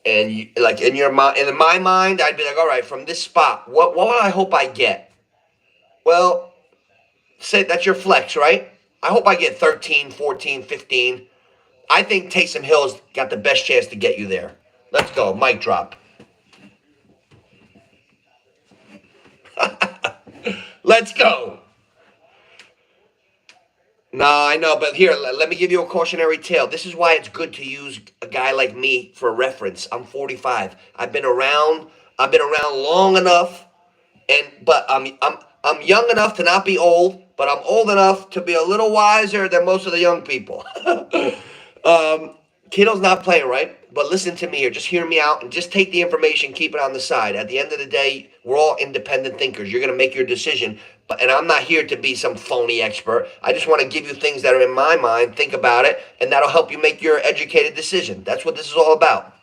and you, like in your mind, in my mind, I'd be like, all right, from this spot, what would I hope I get? Well, say that's your flex, right? I hope I get 13, 14, 15. I think Taysom Hill's got the best chance to get you there. Let's go. Mic drop. Let's go. No, I know, but here, let me give you a cautionary tale. This is why it's good to use a guy like me for reference. I'm 45. I've been around long enough, but I'm young enough to not be old, but I'm old enough to be a little wiser than most of the young people. Kittle's not playing right, but listen to me here. Just hear me out and just take the information, keep it on the side. At the end of the day, we're all independent thinkers. You're going to make your decision, and I'm not here to be some phony expert. I just want to give you things that are in my mind. Think about it, and that'll help you make your educated decision. That's what this is all about.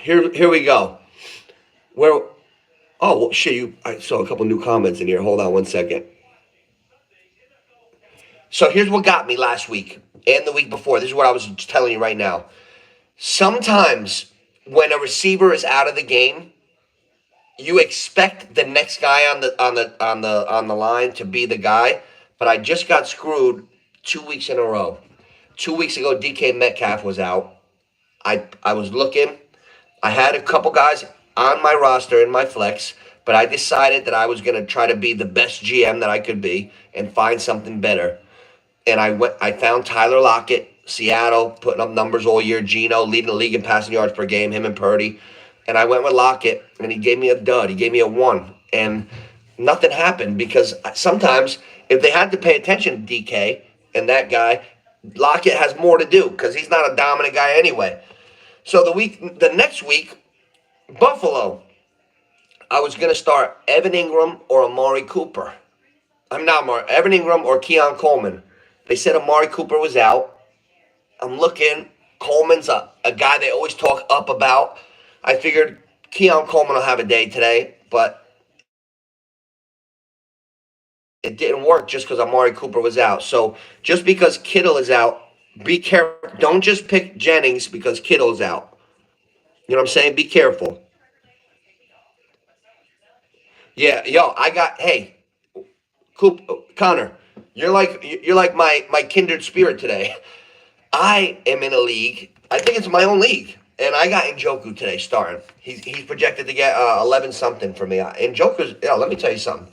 Here we go. Well, shit, I saw a couple new comments in here. Hold on one second. So here's what got me last week and the week before. This is what I was telling you right now. Sometimes when a receiver is out of the game, you expect the next guy on the line to be the guy, but I just got screwed 2 weeks in a row. 2 weeks ago, DK Metcalf was out. I was looking. I had a couple guys on my roster in my flex, but I decided that I was going to try to be the best GM that I could be and find something better. And I found Tyler Lockett, Seattle, putting up numbers all year. Geno leading the league in passing yards per game, him and Purdy. And I went with Lockett, and he gave me a dud. He gave me a 1. And nothing happened because sometimes if they had to pay attention to DK and that guy, Lockett has more to do because he's not a dominant guy anyway. So the next week, Buffalo, I was going to start Evan Ingram or Amari Cooper. Evan Ingram or Keon Coleman. They said Amari Cooper was out. I'm looking. Coleman's a guy they always talk up about. I figured Keon Coleman will have a day today, but it didn't work just because Amari Cooper was out. So just because Kittle is out, be careful. Don't just pick Jennings because Kittle's out. You know what I'm saying? Be careful. Yeah, hey, Connor, you're like my kindred spirit today. I am in a league. I think it's my own league, and I got Njoku today starting. He's projected to get 11 something for me. Njoku's. Let me tell you something.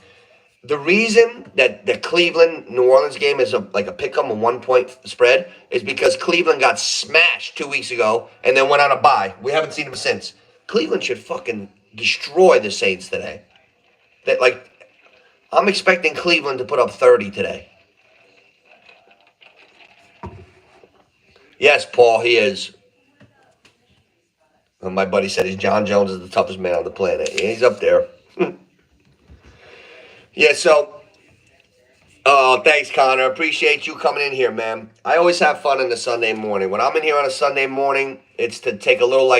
The reason that the Cleveland New Orleans game is like a pick'em, a 1 point spread, is because Cleveland got smashed 2 weeks ago and then went on a bye. We haven't seen them since. Cleveland should fucking destroy the Saints today. I'm expecting Cleveland to put up 30 today. Yes, Paul, he is. And my buddy said John Jones is the toughest man on the planet. Yeah, he's up there. Yeah, so, thanks, Connor. Appreciate you coming in here, man. I always have fun on a Sunday morning. When I'm in here on a Sunday morning, it's to take a little,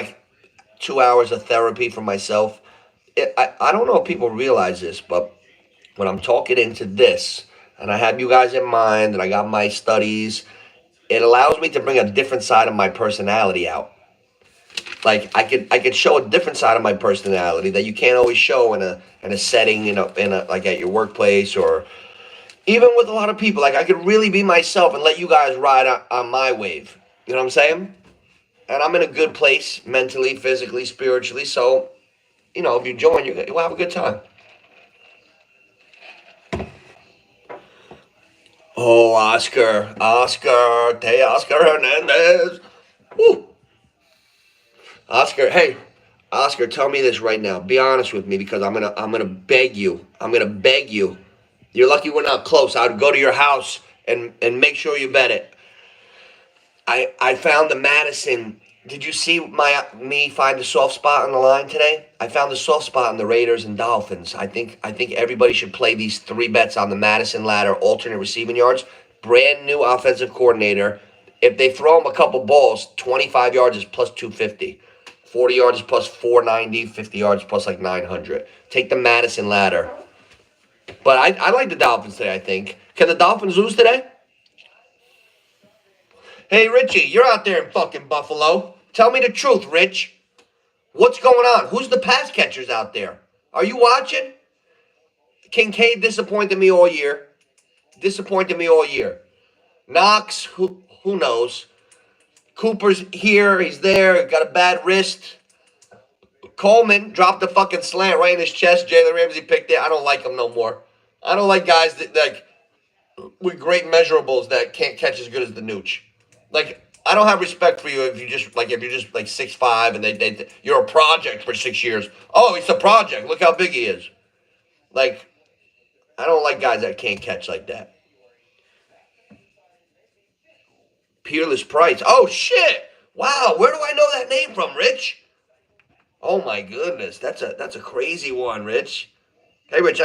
2 hours of therapy for myself. I don't know if people realize this, but when I'm talking into this, and I have you guys in mind, and I got my studies, it allows me to bring a different side of my personality out. Like I could show a different side of my personality that you can't always show in a setting, like at your workplace or even with a lot of people. Like I could really be myself and let you guys ride on my wave. You know what I'm saying? And I'm in a good place mentally, physically, spiritually. So, if you join, you'll have a good time. Oh, Oscar Hernandez. Woo. Oscar, hey, Oscar, tell me this right now. Be honest with me because I'm gonna beg you. I'm gonna beg you. You're lucky we're not close. I'd go to your house and make sure you bet it. I found the Madison. Did you see me find the soft spot on the line today? I found the soft spot on the Raiders and Dolphins. I think everybody should play these three bets on the Madison ladder, alternate receiving yards. Brand new offensive coordinator. If they throw him a couple balls, 25 yards is plus 250. 40 yards is plus 490, 50 yards plus like 900. Take the Madison ladder. But I like the Dolphins today, I think. Can the Dolphins lose today? Hey, Richie, you're out there in fucking Buffalo. Tell me the truth, Rich. What's going on? Who's the pass catchers out there? Are you watching? Kincaid disappointed me all year. Disappointed me all year. Knox, who knows? Cooper's here. He's there. Got a bad wrist. Coleman dropped the fucking slant right in his chest. Jalen Ramsey picked it. I don't like him no more. I don't like guys that like with great measurables that can't catch as good as the Nooch. Like, I don't have respect for you if you're just like 6'5" and you're a project for 6 years. Oh, he's a project. Look how big he is. Like, I don't like guys that can't catch like that. Peerless Price. Oh shit! Wow, where do I know that name from, Rich? Oh my goodness, that's a crazy one, Rich. Hey, Rich,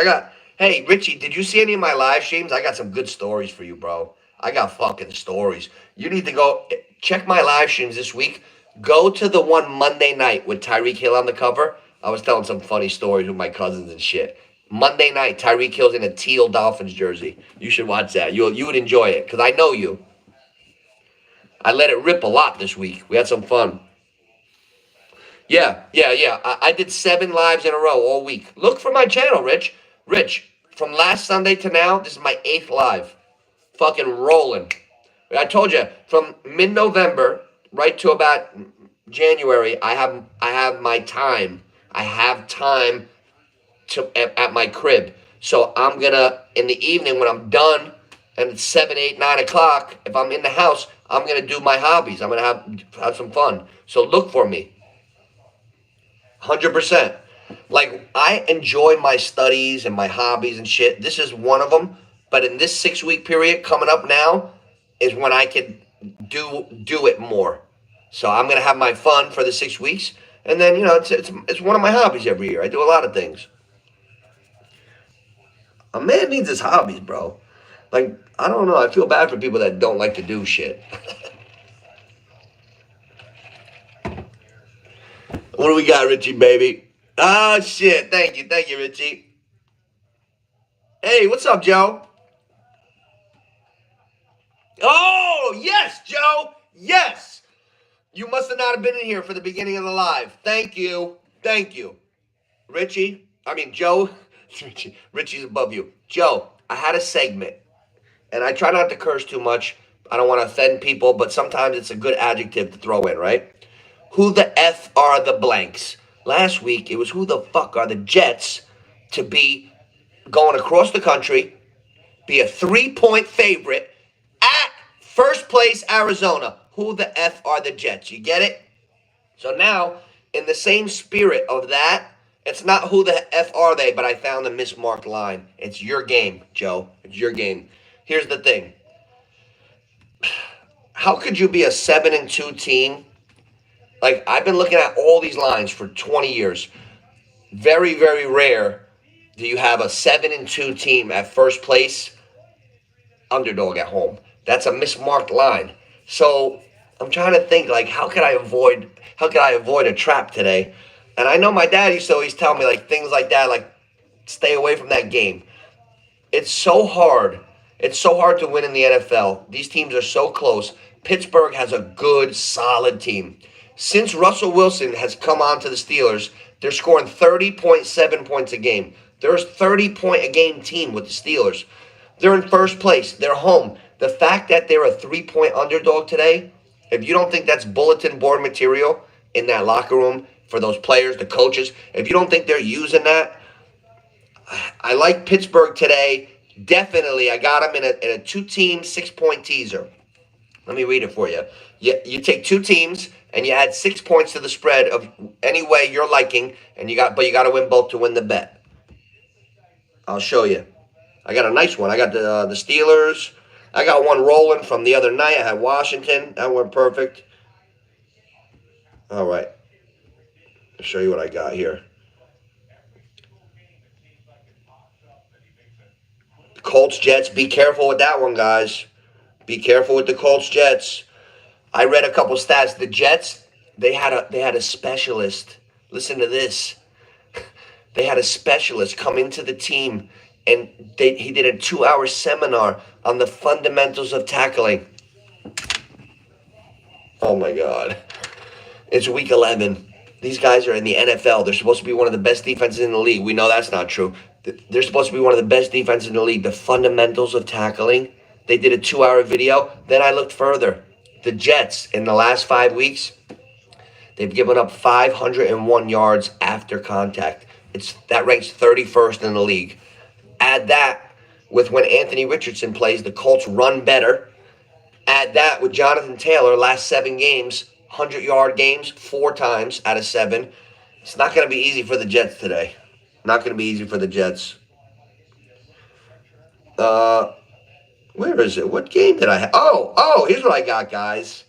Hey, Richie, did you see any of my live streams? I got some good stories for you, bro. I got fucking stories. You need to go check my live streams this week. Go to the one Monday night with Tyreek Hill on the cover. I was telling some funny stories with my cousins and shit. Monday night, Tyreek Hill's in a teal Dolphins jersey. You should watch that. You would enjoy it because I know you. I let it rip a lot this week. We had some fun. Yeah. I did 7 lives in a row all week. Look for my channel, Rich. Rich, from last Sunday to now, this is my 8th live. Fucking rolling. I told you, from mid-November right to about January, I have my time. I have time at my crib. So I'm gonna, in the evening when I'm done, and it's 7, 8, 9 o'clock, if I'm in the house, I'm gonna do my hobbies. I'm gonna have some fun. So look for me. 100%. Like, I enjoy my studies and my hobbies and shit. This is one of them. But in this 6-week period coming up now is when I can do it more. So I'm gonna have my fun for the 6 weeks, and then it's one of my hobbies every year. I do a lot of things. A man needs his hobbies, bro. Like, I don't know. I feel bad for people that don't like to do shit. What do we got, Richie, baby? Oh, shit. Thank you, Richie. Hey, what's up, Joe? Oh, yes, Joe. Yes. You must have not have been in here for the beginning of the live. Thank you. Joe. Richie's above you. Joe, I had a segment, and I try not to curse too much. I don't want to offend people, but sometimes it's a good adjective to throw in, right? Who the F are the blanks? Last week, it was who the fuck are the Jets to be going across the country, be a 3-point favorite at first place Arizona. Who the F are the Jets? You get it? So now, in the same spirit of that, it's not who the F are they, but I found a mismarked line. It's your game, Joe. It's your game. Here's the thing. How could you be a 7-2 team? Like, I've been looking at all these lines for 20 years. Very, very rare do you have a 7-2 team at first place, underdog at home. That's a mismarked line. So I'm trying to think, like, how could I avoid a trap today? And I know my dad used to always tell me, like, things like that, like, stay away from that game. It's so hard. It's so hard to win in the NFL. These teams are so close. Pittsburgh has a good, solid team. Since Russell Wilson has come on to the Steelers, they're scoring 30.7 points a game. They're a 30-point-a-game team with the Steelers. They're in first place. They're home. The fact that they're a 3-point underdog today, if you don't think that's bulletin board material in that locker room for those players, the coaches, if you don't think they're using that, I like Pittsburgh today. Definitely, I got them in a 2-team, 6-point teaser. Let me read it for you. You take two teams and you add 6 points to the spread of any way you're liking, and you got to win both to win the bet. I'll show you. I got a nice one. I got the Steelers. I got one rolling from the other night. I had Washington. That went perfect. All right. I'll show you what I got here. Colts Jets. Be careful with that one, guys. Be careful with the Colts Jets. I read a couple stats. The Jets, they had a specialist. Listen to this. They had a specialist come into the team, and he did a 2-hour seminar on the fundamentals of tackling. Oh my God. It's week 11. These guys are in the NFL. They're supposed to be one of the best defenses in the league. We know that's not true. They're supposed to be one of the best defenses in the league. The fundamentals of tackling. They did a 2-hour video. Then I looked further. The Jets, in the last 5 weeks, they've given up 501 yards after contact. That ranks 31st in the league. Add that with when Anthony Richardson plays, the Colts run better. Add that with Jonathan Taylor, last 7 games, 100-yard games 4 times out of 7. It's not going to be easy for the Jets today. Not going to be easy for the Jets. Where is it? What game did I have? Oh, here's what I got, guys.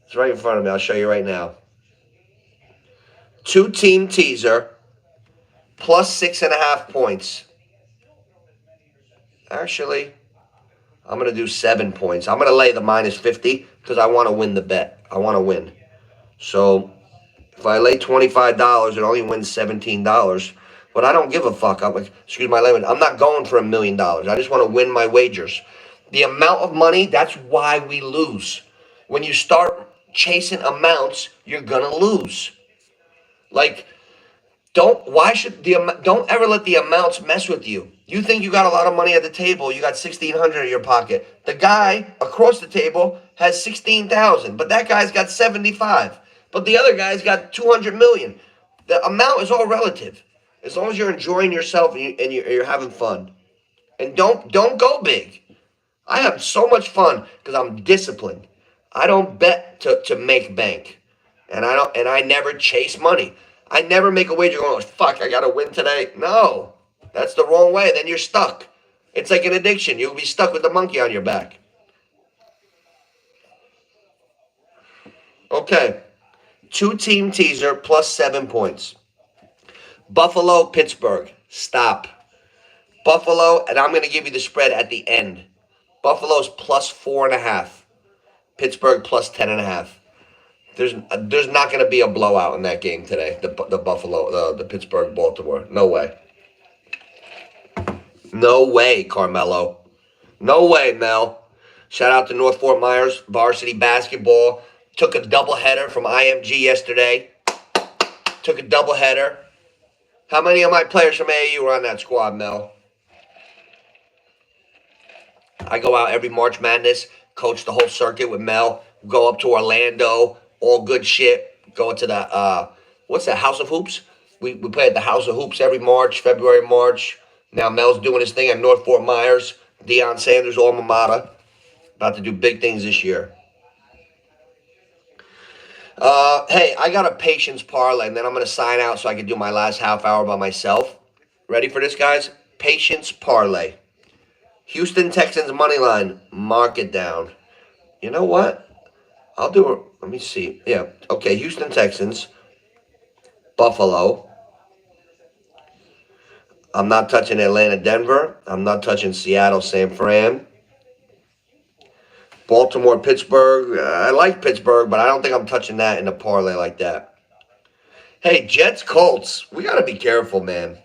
It's right in front of me. I'll show you right now. 2-team teaser plus 6.5 points. Actually, I'm going to do 7 points. I'm going to lay the minus 50 because I want to win the bet. I want to win. So if I lay $25, it only wins $17. But I don't give a fuck. Excuse my language. I'm not going for $1 million. I just want to win my wagers. The amount of money, that's why we lose. When you start chasing amounts, you're going to lose. Like, don't ever let the amounts mess with you. You think you got a lot of money at the table, you got $1,600 in your pocket. The guy across the table has $16,000, but that guy's got 75. But the other guy's got 200 million. The amount is all relative. As long as you're enjoying yourself and you're having fun. And don't go big. I have so much fun because I'm disciplined. I don't bet to make bank. And I never chase money. I never make a wager going, oh, fuck, I got to win today. No, that's the wrong way. Then you're stuck. It's like an addiction. You'll be stuck with the monkey on your back. Okay. 2-team teaser plus 7 points. Buffalo, Pittsburgh. Stop. Buffalo, and I'm going to give you the spread at the end. Buffalo's plus 4.5. Pittsburgh plus 10.5. There's not going to be a blowout in that game today. The Pittsburgh, Baltimore. No way. No way, Carmelo. No way, Mel. Shout out to North Fort Myers varsity basketball. Took a doubleheader from IMG yesterday. Took a doubleheader. How many of my players from AAU were on that squad, Mel? I go out every March Madness, coach the whole circuit with Mel. Go up to Orlando. All good shit. Go to the, what's that, House of Hoops? We play at the House of Hoops every March, February, March. Now Mel's doing his thing at North Fort Myers. Deion Sanders' alma mater. About to do big things this year. Hey, I got a patience parlay, and then I'm going to sign out so I can do my last half hour by myself. Ready for this, guys? Patience parlay. Houston Texans money line. Mark it down. You know what? I'll do it. Let me see. Yeah. Okay. Houston Texans. Buffalo. I'm not touching Atlanta, Denver. I'm not touching Seattle, San Fran. Baltimore, Pittsburgh. I like Pittsburgh, but I don't think I'm touching that in a parlay like that. Hey, Jets, Colts. We got to be careful, man.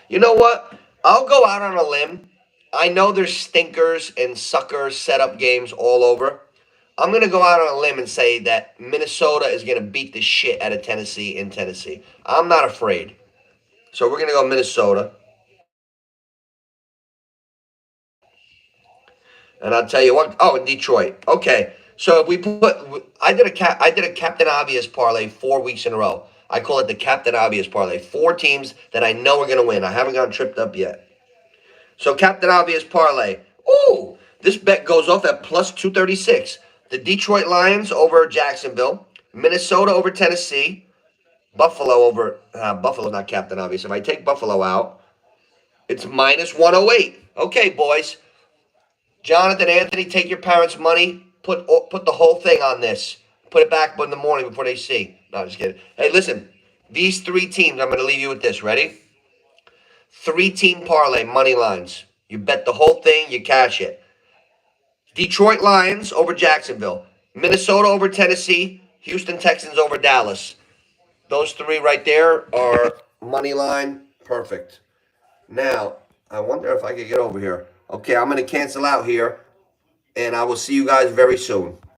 You know what? I'll go out on a limb. I know there's stinkers and sucker setup games all over. I'm going to go out on a limb and say that Minnesota is going to beat the shit out of Tennessee in Tennessee. I'm not afraid. So we're going to go Minnesota. And I'll tell you what. Oh, in Detroit. Okay. So if we I did a Captain Obvious parlay 4 weeks in a row. I call it the Captain Obvious parlay. 4 teams that I know are going to win. I haven't gotten tripped up yet. So Captain Obvious parlay. Ooh, this bet goes off at plus 236. The Detroit Lions over Jacksonville. Minnesota over Tennessee. Buffalo over Buffalo's not captain, obviously. If I take Buffalo out, it's minus 108. Okay, boys. Jonathan Anthony, take your parents' money. Put the whole thing on this. Put it back in the morning before they see. No, just kidding. Hey, listen. These three teams, I'm going to leave you with this. Ready? 3-team parlay, money lines. You bet the whole thing, you cash it. Detroit Lions over Jacksonville. Minnesota over Tennessee. Houston Texans over Dallas. Those three right there are money line perfect. Now, I wonder if I could get over here. Okay, I'm going to cancel out here, and I will see you guys very soon.